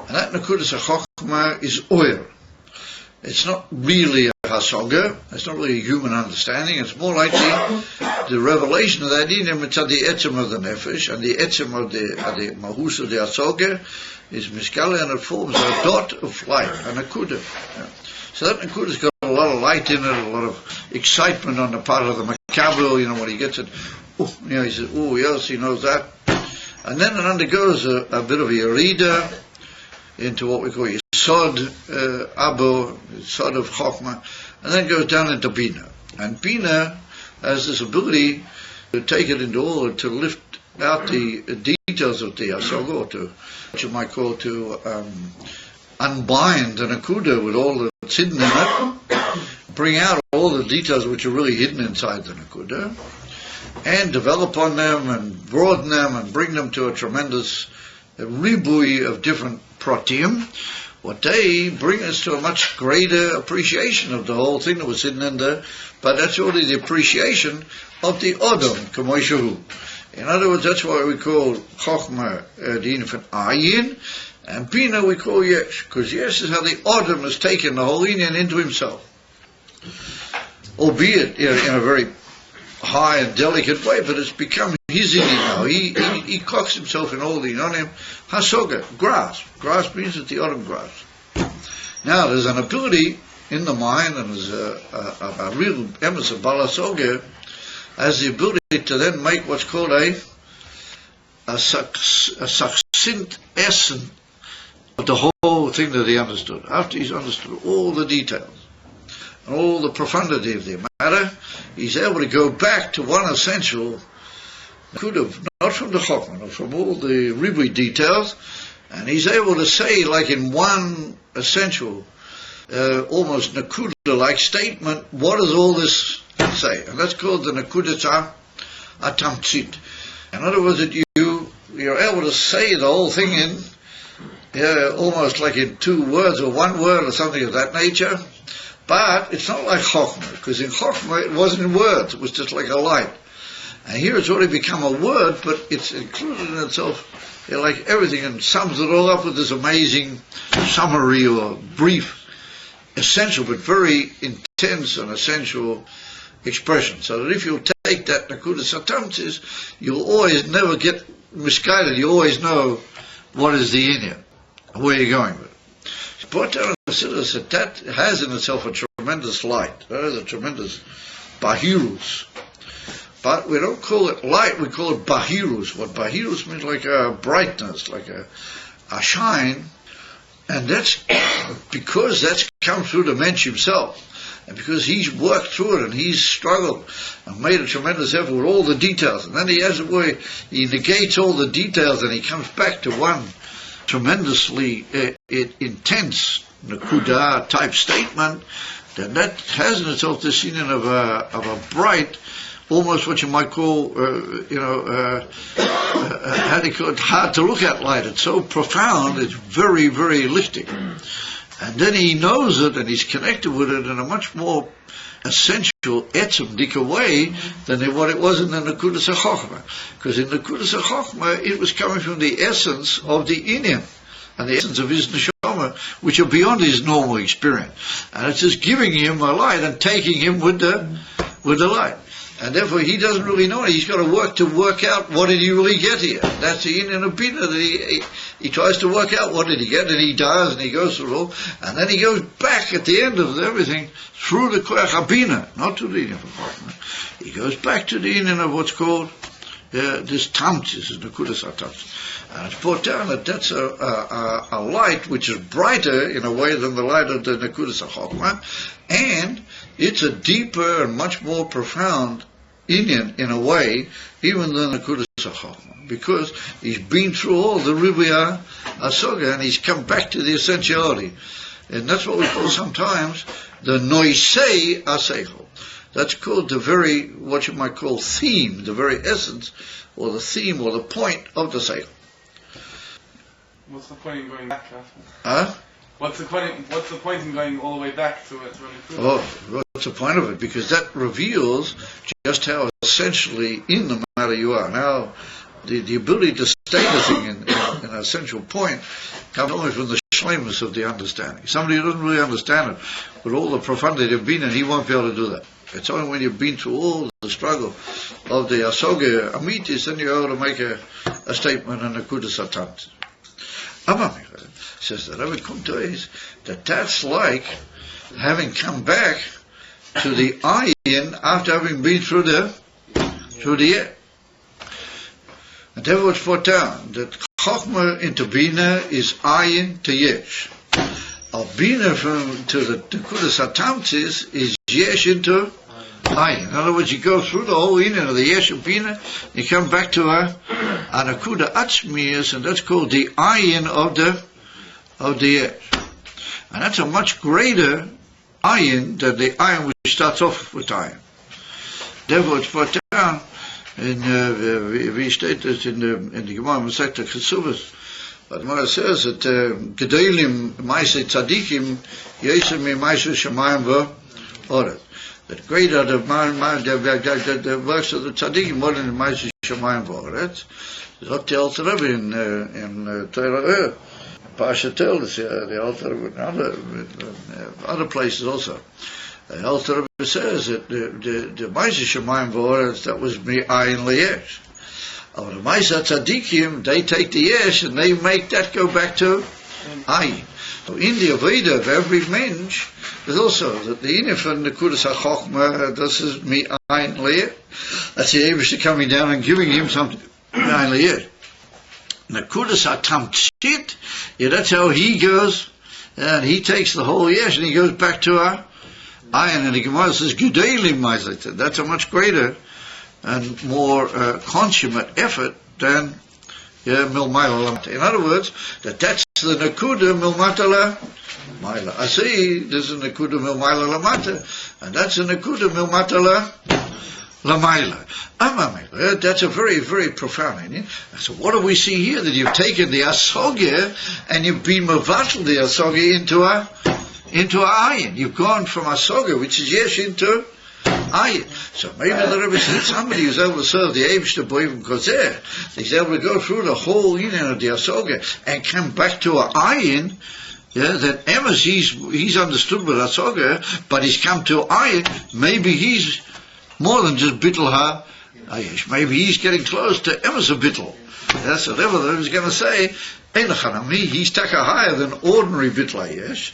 And that Nekudas HaChochma is oil. It's not really a hasoga, it's not really a human understanding, it's more like the revelation of that inyan mitzad the etzem of the nefesh, and the etzem of the mahus of the hasoga is miskala, and it forms a dot of light, a nekuda. So that nekuda's got a lot of light in it, a lot of excitement on the part of the makabel, when he gets it, he says, oh yes, he knows that. And then it undergoes a bit of a yerida into what we call Yisod Abo, Yisod of Chochmah, and then goes down into Bina. And Bina has this ability to take it into all, to lift out the details of the Hasoga, or to, what you might call, to unbind the Nakuda with all that's hidden in it, bring out all the details which are really hidden inside the Nakuda, and develop on them, and broaden them, and bring them to a tremendous ribui of different pratim. What they bring us to a much greater appreciation of the whole thing that was hidden in there, but that's only the appreciation of the Odom, Kamoishahu. In other words, that's why we call Chochmah the infant Ayin, and Bina we call Yesh, because Yesh is how the Odom has taken the whole Inyan into himself. Albeit in a very high and delicate way, but it's become his Inyan now. He cocks himself in all the Inyanim. Hasoga, grasp. Grasp means that the Odom grasps. Now, there's an ability in the mind, and there's a real emes of Balasoga, has the ability to then make what's called a succinct essence of the whole thing that he understood. After he's understood all the details and all the profundity of the matter, he's able to go back to one essential, could have, not from the Chochmah, but from all the ribui details, and he's able to say, like in one essential, almost Nakuda-like statement, what does all this say? And that's called the Nekudas Atamtzit. In other words, that you're able to say the whole thing in, almost like in two words or one word or something of that nature, but it's not like Chochmah, because in Chochmah it wasn't in words, it was just like a light. And here it's already become a word, but it's included in itself, like everything, and sums it all up with this amazing summary or brief, essential but very intense and essential expression. So that if you take take that Nakudas HaTamtzis, you'll always never get misguided. You always know what is the Inyan, where you're going with it. He brought down a Chassidus that has in itself a tremendous light, a tremendous bahirus. But we don't call it light, we call it bahirus. What bahirus means, like a brightness, like a shine. And that's because that's come through the Mensch himself. And because he's worked through it and he's struggled and made a tremendous effort with all the details. And then he has a way, he negates all the details and he comes back to one tremendously intense Nakuda type statement. Then that has in itself this union of a bright, almost what you might call, how do you call it, hard to look at light. It's so profound, it's very, very lifting. And then he knows it and he's connected with it in a much more essential, etzemdika way than what it was in the Nakudas HaChochma. Because in the Nakudas HaChochma, it was coming from the essence of the Inyan and the essence of his neshama, which are beyond his normal experience. And it's just giving him a light and taking him with the light. And therefore he doesn't really know it. He's got to work out what did he really get here. That's the Inyan of Bina, that he tries to work out what did he get, and he does, and he goes through it all, and then he goes back at the end of everything through the Koyach HaBina, not to the Inyan of Chochmah. He goes back to the Inyan of what's called this Tamtzis, the Nakudas HaTamtzis. And it's brought down that that's a light which is brighter in a way than the light of the Nakudas HaChochmah, and it's a deeper and much more profound Inyan in a way, even than the Nakudas HaChochmah, because he's been through all the Ribya Asoga and he's come back to the essentiality. And that's what we call sometimes the Noisei Aseichel. That's called the very, what you might call theme, the very essence, or the theme, or the point of the Seichel.
What's the point in going back after?
Huh?
What's the point in going all the way back to it?
Oh, what's the point of it? Because that reveals just how essentially in the matter you are. Now, the ability to state a thing in an essential point comes only from the shlemus of the understanding. Somebody who doesn't really understand it, with all the profundity of being in, he won't be able to do that. It's only when you've been through all the struggle of the Asoga Amitis, then you're able to make a statement in the Nakudas HaTamtzis. Says that Rabbi Kumtois, that's like having come back to the ayin after having been through the air. And therefore it's brought down that Chochmah into Bina is ayin to yesh. Al Bina to the Nakudas HaTamtzis is yesh into ayin. In other words, you go through the whole inyan of the yesh of Bina, you come back to a Nakuda Atzmiyas, and that's called the ayin of the yesh. And that's a much greater ayin than the ayin which starts off with ayin. Therefore it's brought down we state this in the Gemara Masechta Chesubos. But the Gemara says that Gedolim Maaseh Tzadikim Yosem Maaseh Shamayim V'Oretz. That greater the works of the Tzadikim more than the Maaseh Shamayim V'Oretz. Zok the Alter Rebbe in Torah Pasha Teves, the Alter Rebbe, other places also. The Alter Rebbe says that the Maaseh Shamayim V'Oretz, that was Ayin L'Yesh. Of the Maaseh Tzadikim, they take the Yesh and they make that go back to Ayin. So in the Aveda of every mensch, there's also that the Inyan from the Nakudas HaChochmah, this is Ayin L'Yesh. That's the Eibishter coming down and giving him something. Ayin L'Yesh. Nakudas HaTamtzit, that's how he goes, and he takes the whole Yesh and he goes back to Ayin, and the Gemara says, Gedolim Maaseh. That's a much greater and more consummate effort than Milmaila Lamata. In other words, that's the Nakuda Milmata Maila. I see, this is Nakuda Milmaila Lamata, and that's the Nakuda Milmata Lamaila. That's a very, very profound meaning. So what do we see here? That you've taken the Asogya and you've been Mavatal the Asogya into a ayin. You've gone from Asogya, which is yesh, into ayin. So maybe the Rebbe said somebody who's able to serve the Eibishter Boivim Kozer, he's able to go through the whole union of the Asogya and come back to a ayin. That Emes he's understood with Asogya, but he's come to ayin. Maybe he's more than just bittel ha ayesh. Maybe he's getting close to emes a bittel. That's whatever I was going to say. He's taka higher than ordinary bittel ayesh.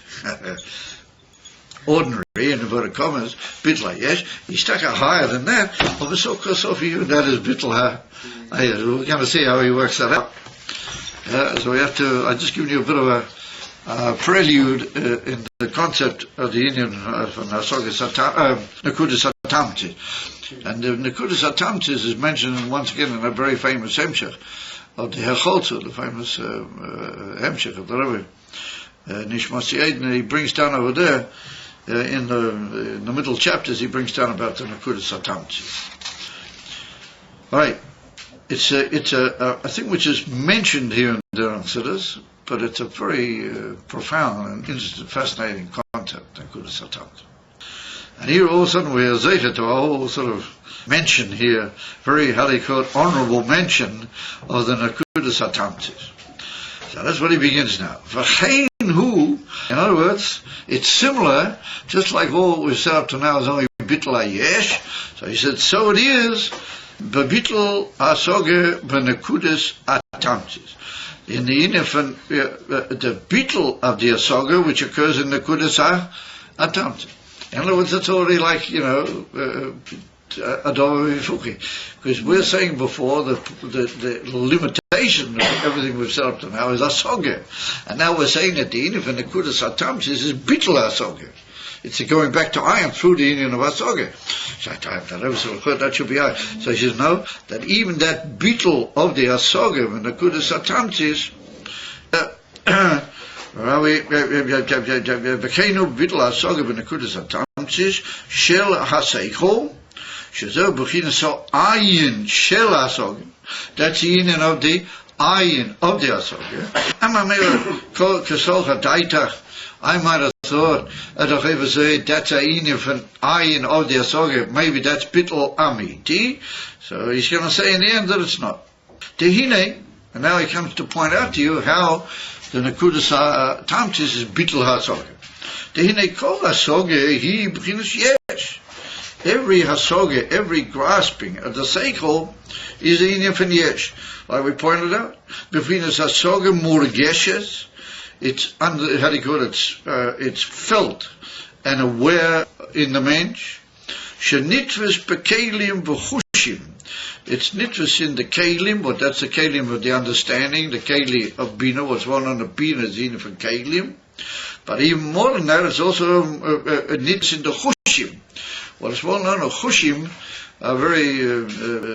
Ordinary, in inverted commas, bittel ayesh. He's taka higher than that. That is bittel ha ayesh. We're going to see how he works that out. So we have to. I just given you a bit of a prelude in the concept of the Indian from Nekudas Hatamtis. And the Nekudas Hatamtis is mentioned once again in a very famous hemshech of the Hecholzu, the famous hemshech of the Rebbe Nishmas Yedin. He brings down over there in the middle chapters. He brings down about the Nekudas Hatamtis. Right. It's a thing which is mentioned here in the Siddur, but it's a very profound and interesting, fascinating concept, Nekudas Hatamtis. And here all of a sudden we are zeta to a whole sort of mention here, very, how they call it, honorable mention of the Nekudas Hatamtis. So that's what he begins now. V'chein hu, in other words, it's similar, just like all we've said up to now is only bittel ayesh. So he said, so it is, b'bittel hasoge b'nekudas hatamtis. In the inner, the bittel of the hasoge, which occurs in nekudas hatamtis. In other words, it's already like, because we're saying before the limitation of everything we've set up to now is asoge, and now we're saying that the union of nekudas hatamtis is bittul asoge. It's going back to iron through the union of asoge. That should be high. So he says no, that even that bittul of the asoge of nekudas hatamtis. V'keinu bittul hasoge b'nekudas hatamtis shel haseichol shezeh b'chinas ha'ayin shel hasoge. That's the union of the ayin of the hasoge. Amamer kol hadaitach. I might have thought that's a union from ayin of the hasoge. Maybe that's bittul amiti. So he's going to say in the end that it's not. Tehine, and now he comes to point out to you how the Nekudas Hatamtis is bittul hasoge. Tehine kol hasoge hi b'chinas yesh. Every hasoge, every grasping of the seichel is a union from yesh. Like we pointed out, b'chinas hasoge murgeshes. It's under, how do you call it? It's felt and aware in the mensch. Shenitves bekelim v'chushim. It's nitves in the kelim, but that's the kelim of the understanding, the keli of bina. What's one on the bina is in from kelim. But even more than that, it's also a nitves in the chushim. What is well known of chushim, a very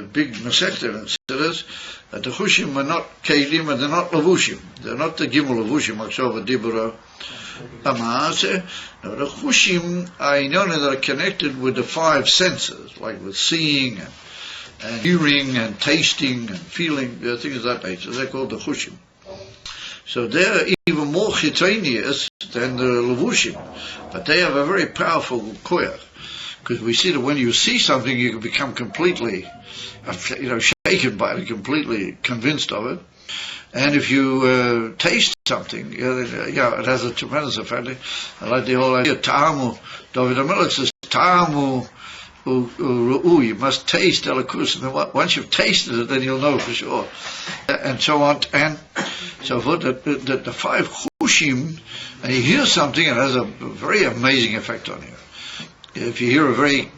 big masechta in Siddur, that the chushim are not kelim and they're not lavushim. They're not the gimel lavushim, Aksova Dibura Amaase. No, the chushim are that are connected with the five senses, like with seeing and hearing and tasting and feeling, things of that nature. They're called the chushim. So they're even more chitzonius than the lavushim, but they have a very powerful koyach. Because we see that when you see something, you can become completely, shaken by it, completely convinced of it. And if you taste something, it has a tremendous effect. I like the whole idea. Ta'amu, David HaMelech says, Ta'amu you must taste elikus, and then once you've tasted it, then you'll know for sure, and so on and so forth. That the five chushim, and you hear something, it has a very amazing effect on you. If you hear a very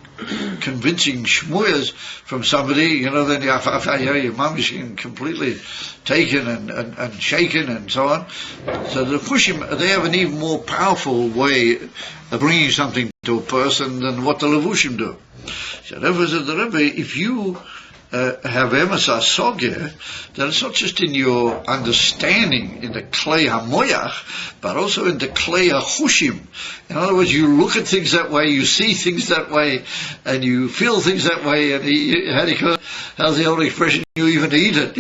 convincing shmuyas from somebody, then your mamish completely taken and shaken and so on. So the chushim, they have an even more powerful way of bringing something to a person than what the levushim do. So therefore said the Rebbe, if you have emes hasoge, then it's not just in your understanding in the klei hamoyach, but also in the klei hachushim. In other words, you look at things that way, you see things that way, and you feel things that way, and how's the old expression? You even eat it,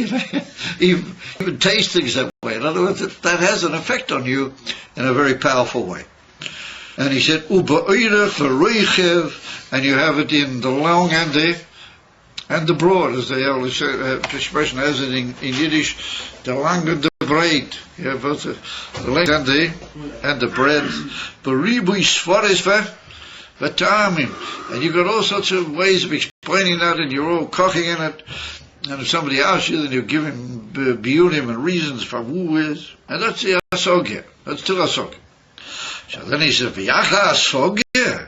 even taste things that way. In other words, that has an effect on you in a very powerful way. And he said, U'ba'irech v'roichev, and you have it in the long and the broad, as the old expression has it in Yiddish, the long and the bread. You have both the length and the breadth. B'ribui svares v'tamim. And you've got all sorts of ways of explaining that, and you're all cooking in it. And if somebody asks you, then you give him biurim and reasons for who is. And that's the asogya. That's still asogya. So then he says, v'yacha asogya.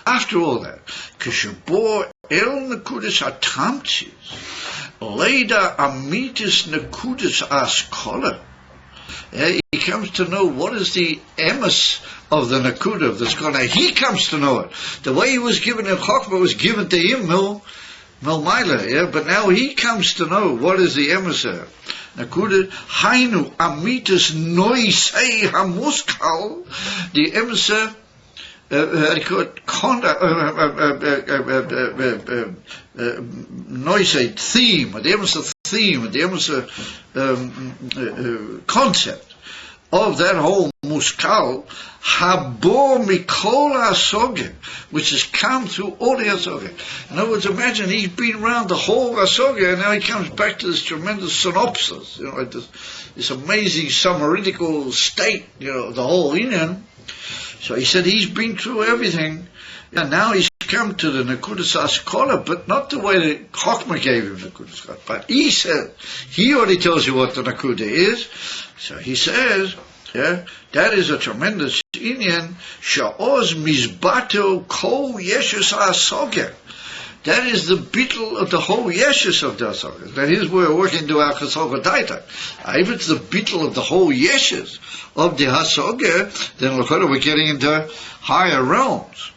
After all that, k'shebo el nekudas hatamtzis, leida amitis nekudas askola. He comes to know what is the emes of the nakuda of the scholar. He comes to know it. The way he was given in Chokhmah was given to him, Milmaila, but now he comes to know what is the emes there. Nakuda, hainu amitis noisei hamuskal, the emes noisei theme, the emes theme, the emes concept of that whole muskal, habo mikol asogya, which has come through all the asogya. In other words, imagine he's been around the whole asogya, and now he comes back to this tremendous synopsis, like this amazing summarical state, the whole Inyan. So he said he's been through everything, and now he's come to the Nekudas Askola, but not the way that Chokhmah gave him the Nekudas Askola. But he said, he already tells you what the Nakuda is. So he says, that is a tremendous inyan, sha'oz mizbato kol yeshus asogya. That is the bittul of the whole yeshus of the asogya. That is where we're working to our chasogya daita. If it's the bittul of the whole yeshus of the asogya, then we're getting into higher realms.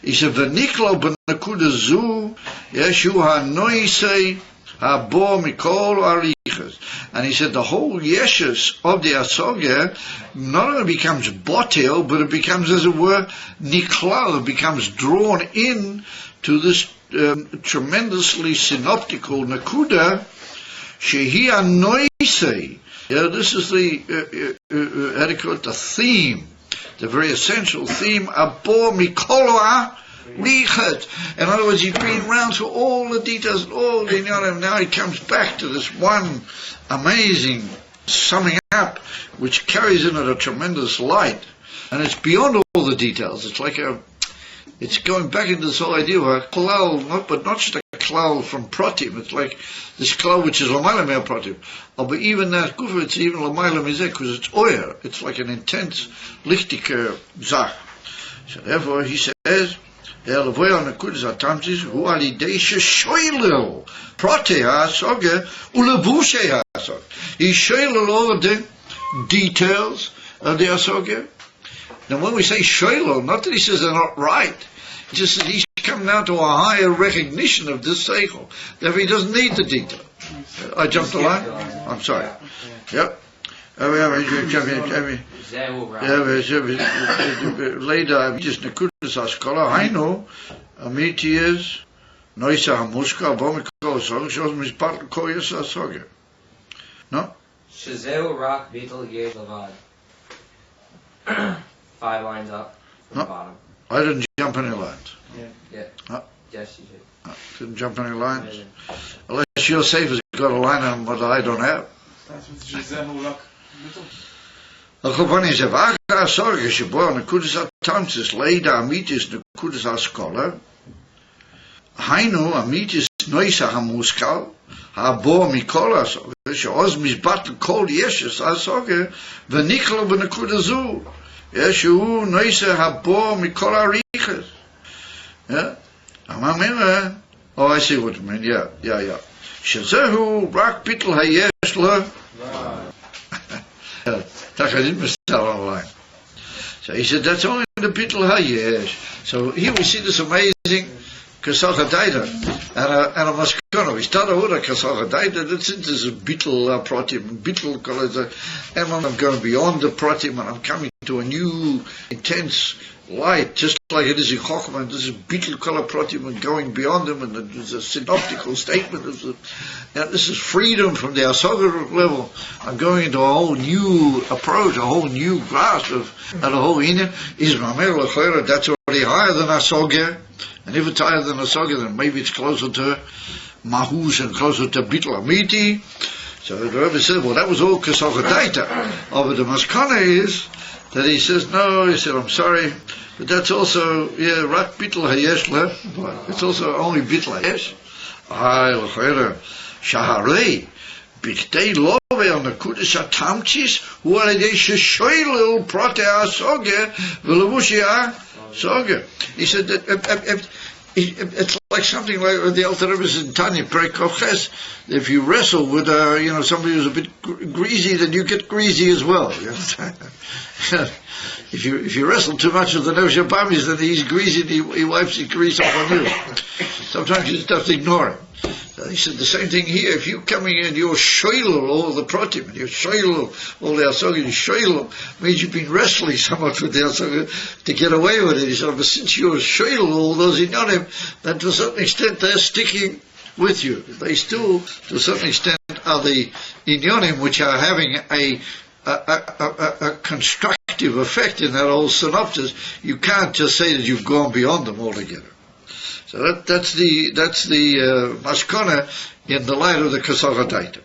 He said, v'niklo b'nakuda zu, yeshu ha'noisei ha'bo mikol arichas. And he said the whole yeshus of the asogya not only becomes botel, but it becomes, as it were, niklal. It becomes drawn in to this tremendously synoptical nakuda, shehi ha'noisei. This is the, how do you call it, the theme, the very essential theme, abo mikol richat. In other words, he's been around through all the details, all the inyanim. Now he comes back to this one amazing summing up, which carries in it a tremendous light, and it's beyond all the details. It's like it's going back into this whole idea of a klal, but not just a klal from pratim. It's like this klal which is l'mayla mea pratim. But even that kufa, it's even l'mayla mizeh, because it's oyer. It's like an intense lichtiker zach. So therefore he says, Elavoy on the Kudas Atamtis, who are the Desha Shoilil, Prote Hasoga, Ulabushe Hasog. He's Shoilil all of the details of the Hasoga. Now when we say Shoilil, not that he says they're not right, it's just that he's come now to a higher recognition of this Seichel. Therefore he doesn't need the detail. I jumped the line? I'm sorry. Yep. Later, just Nekudas Askola, Hainu, Amitias, Noisa Hamuska, Bomiko, so shows me part of Koyas Asogya. No?
Shazeu Rock Beetle Year Levad. 5 lines up from the bottom.
I didn't jump any lines.
Yeah.
No?
Yes, you did.
No, didn't jump any lines. Unless your safe has got a line on what I don't have.
That's with Shazeu Rock.
Akopani is Vaka Asogya, Shabo, Nekudas Atamtis, Leida Amitis, Nekudas Askola, Hainu, Amitis, Noisa Hamuskal, Habo Mikol Asogya, Shoz Mizbat Kol Yeshus Asogya, Veniklo Benekudazu, Yeshu, Noisa Habo Mikol Arichas. Yeah? Amamina. Oh, I see what you mean. Yeah. Shazehu, Rak Bittel Hayesh Le. I didn't miss that on the line. So he said, that's only the Bittul HaYesh. So here we see this amazing Kasach HaDaida and a Maskana. We started with a Kasach HaDaida, that's into this Bittul Pratim, Bittul Kol, and I'm going beyond the Pratim, and I'm coming to a new, intense light, just like it is in Chokhmah. This is Bittul Kol Pratim, and going beyond them, and there's a synoptical statement of the. Now, this is freedom from the Asogya level. I'm going into a whole new approach, a whole new grasp of the whole Inyan. Is Mamer L'Choyra, that's already higher than Asogya. And if it's higher than Asogya, then maybe it's closer to Mahus and closer to Bittul Amiti. So the Rebbe said, well, that was all Kasach HaDaita. But the Maskana is that he says, no, he said, I'm sorry, But that's also, rak bitl hayesh le, but it's also only bitl hayesh. L'chayra, shaharei, biktei love on the kudish atamchis, who are they sheshoilu prote asoge, v'levushi asoge. He said that it's like something like the Alter Rebbe says in Tanya, Ches. If you wrestle with somebody who's a bit greasy, then you get greasy as well. If you wrestle too much with the Nefesh Bamis, then he's greasy and he wipes his grease off on you. Sometimes you just have to ignore him. He said the same thing here. If you're coming in, you're shoilu all the protim, and you're shoilu all the asogim, shoilu means you've been wrestling somewhat with the asogim to get away with it. He said, but since you're shoilu all those inyonim, then to a certain extent they're sticking with you. They still, to a certain extent, are the inyonim which are having a constructive effect in that whole synopsis. You can't just say that you've gone beyond them altogether. So that's the mashkona in the light of the Kasavadaita.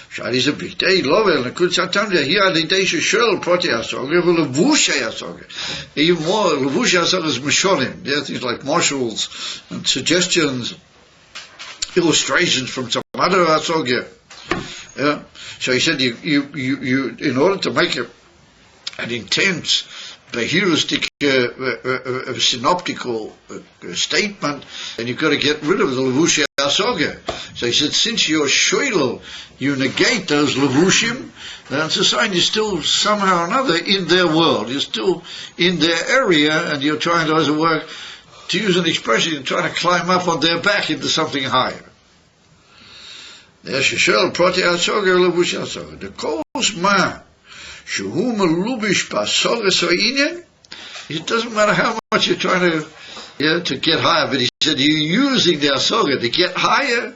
Shari a big day, Lovel, and Kud Satamja, here are the days of Shul, Proti Asoga, Levusha Asoga. Even more, Levusha Asoga is Misholim. There are things like marshals and suggestions, illustrations from some other Asoga. Yeah. So he said, you in order to make an intense, behiristic, synoptical statement, and you've got to get rid of the levushim asoga. So he said, since you're shoilo, you negate those levushim, then it's a sign you're still somehow or another in their world. You're still in their area, and you're trying to, as it were, to use an expression, you're trying to climb up on their back into something higher. There's shishel proti asoga levushim asoga. The kos ma. It doesn't matter how much you're trying to get higher, but he said you're using the asoga to get higher.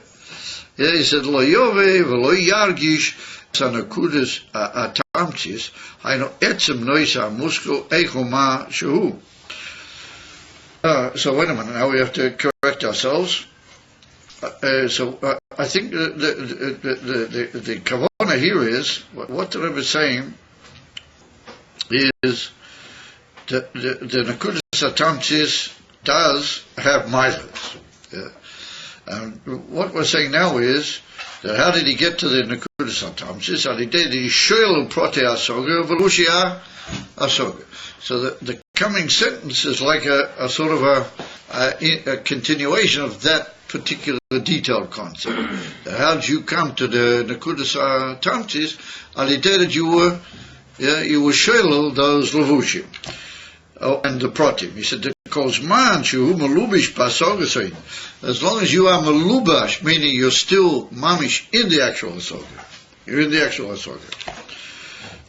He said lo yove v'lo yargish sanakudas atamchis hayno etzem noisa musko echoma shehu. So wait a minute, now we have to correct ourselves. I think the kavana here is what the Rebbe is saying is that the Nakudas Atamtis does have milas. Yeah. And what we're saying now is that how did he get to the Nakudas Atamtis? How did he shoil prote asoga velushia asoga? So the coming sentence is like a sort of a continuation of that particular detailed concept. How did you come to the Nakudas Atamtis? How did that you were shoilel those levushim and the protim. He said, because man shu malubish basogasain. As long as you are malubash, meaning you're still mamish in the actual asoga. You're in the actual asoga.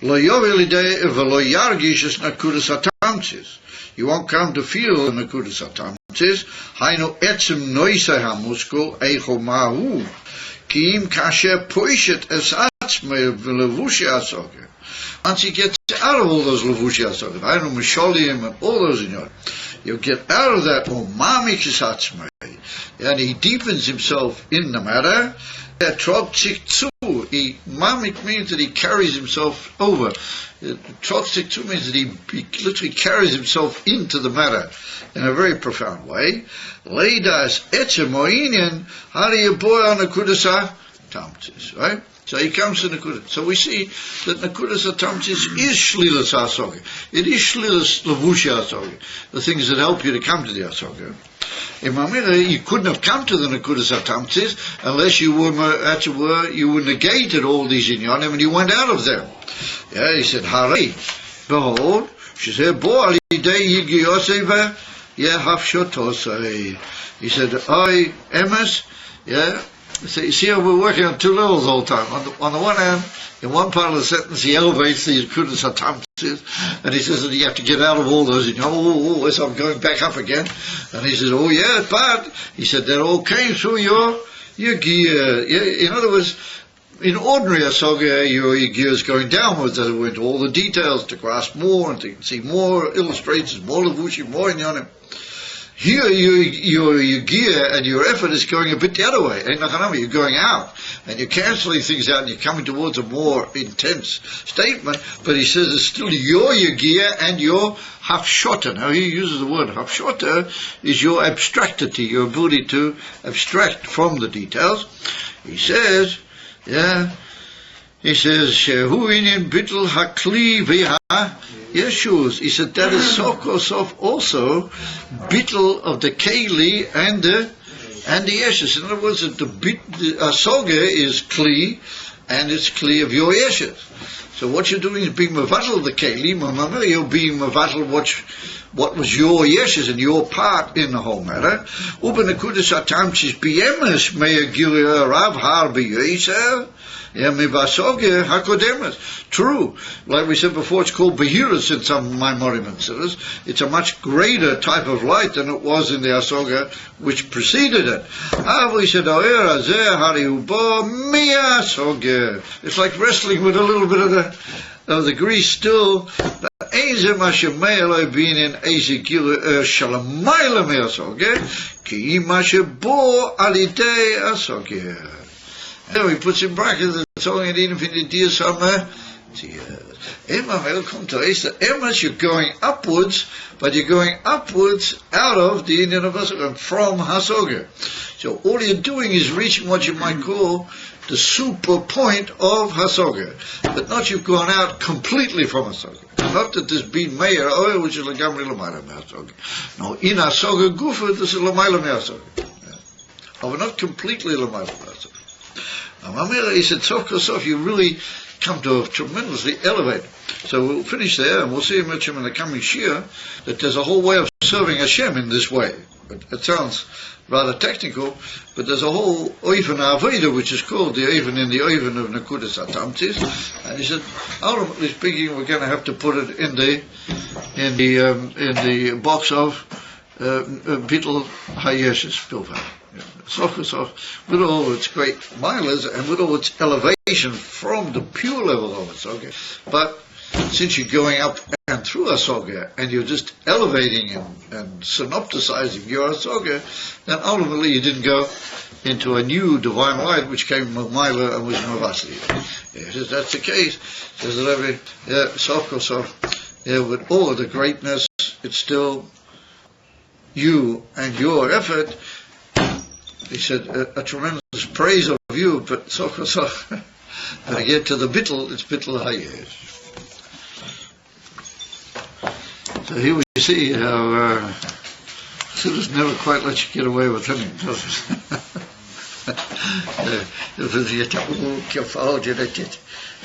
Lo yovelidei v'lo yargish es nakudas atamtzis. You won't come to feel the nakudas atamtzis. Hainu etzem noisa hamusko eicho mahu. Ki im kasher poishet es atzmei v'levushi asoga. Once he gets out of all those levushi asoga, I know misholim and all those in your, you get out of that umami kisatzmei, and he deepens himself in the matter. He mamik means that he carries himself over. Trotziktu means that he literally carries himself into the matter in a very profound way. Leidas etzemoinian hariyaboy on the kudasa tamtis, right? So he comes to Nakudas. So we see that Nakudas Atamtis is Shlilas Asoga. It is Shlilas Levushi Asoga, the things that help you to come to the Asoga. In Mamira, you couldn't have come to the Nakudas Atamtis unless you were negated all these inyanim and you went out of them. Yeah, he said, Harei, behold, she said, Bo alidei yigiyoseva yehafshotosei. He said, I, Emes, yeah. So you see how we're working on two levels all the time. On the one hand, in one part of the sentence, he elevates the Kudas Atamtis, and he says that you have to get out of all those. And so I'm going back up again. And he says, oh yeah, but he said that all came through your gear. In other words, in ordinary asoga, your gear is going downwards as it went all the details to grasp more and to see more illustrations, more levushim, more inyanim. Here, your gear and your effort is going a bit the other way. You're going out, and you're cancelling things out, and you're coming towards a more intense statement. But he says it's still your gear and your hafshota. Now he uses the word hafshota is your abstractity, your ability to abstract from the details. He says, Shehu inin bittul hakli v'ha Yeshus. He said that is sof also bittul of the keli and the yeshus. In other words, the asoga is kli, and it's kli of your yeshus. So what you're doing is being mevatel the keli. You're being mevatel what was your yeshus and your part in the whole matter. Ubenekudas atamchis biemes me'agir rav har b'yisrael. True. Like we said before, it's called Behirus in some Maimorim Siddhas. It's a much greater type of light than it was in the Asoga which preceded it. It's like wrestling with a little bit of the grease still. Then he puts in brackets, it's only an infinity summer. Emma will come to us that Emma, you're going upwards, but you're going upwards out of the Indian of Hasoga, from Hasoga. So all you're doing is reaching what you might call the super point of Hasoga. But not you've gone out completely from Hasoga. Not that there's been Meir oil, which is Lagamri Lamaila Hasoga. No, in Hasoga Gufa, this is Lamaila Hasoga. But not completely Lamaila Hasoga. He said, sof, you really come to a tremendously elevated. So we'll finish there, and we'll see in the coming Shia that there's a whole way of serving Hashem in this way. It sounds rather technical, but there's a whole Oiven Aveda, which is called the Oiven in the Oiven of Nekudas Atamtis. And he said, ultimately speaking, we're going to have to put it in the box of Bittul Hayeshes Pilva. With all its great milas and with all its elevation from the pure level of Asoga. But since you're going up and through Asoga and you're just elevating and synopticizing your Asoga, then ultimately you didn't go into a new divine light which came from Mila and was Mavasli. Yes, that's the case. Says that with all of the greatness, it's still you and your effort. He said, a tremendous praise of you, but when I get to the bittul, it's bittul hayesh. So here we see how Siddhas never quite let you get away with anything, does it?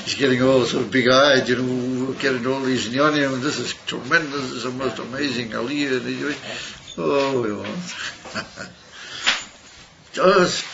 He's getting all sort of big-eyed, getting all these inyanim, and this is tremendous, this is the most amazing aliyah. Oh, we won't. Just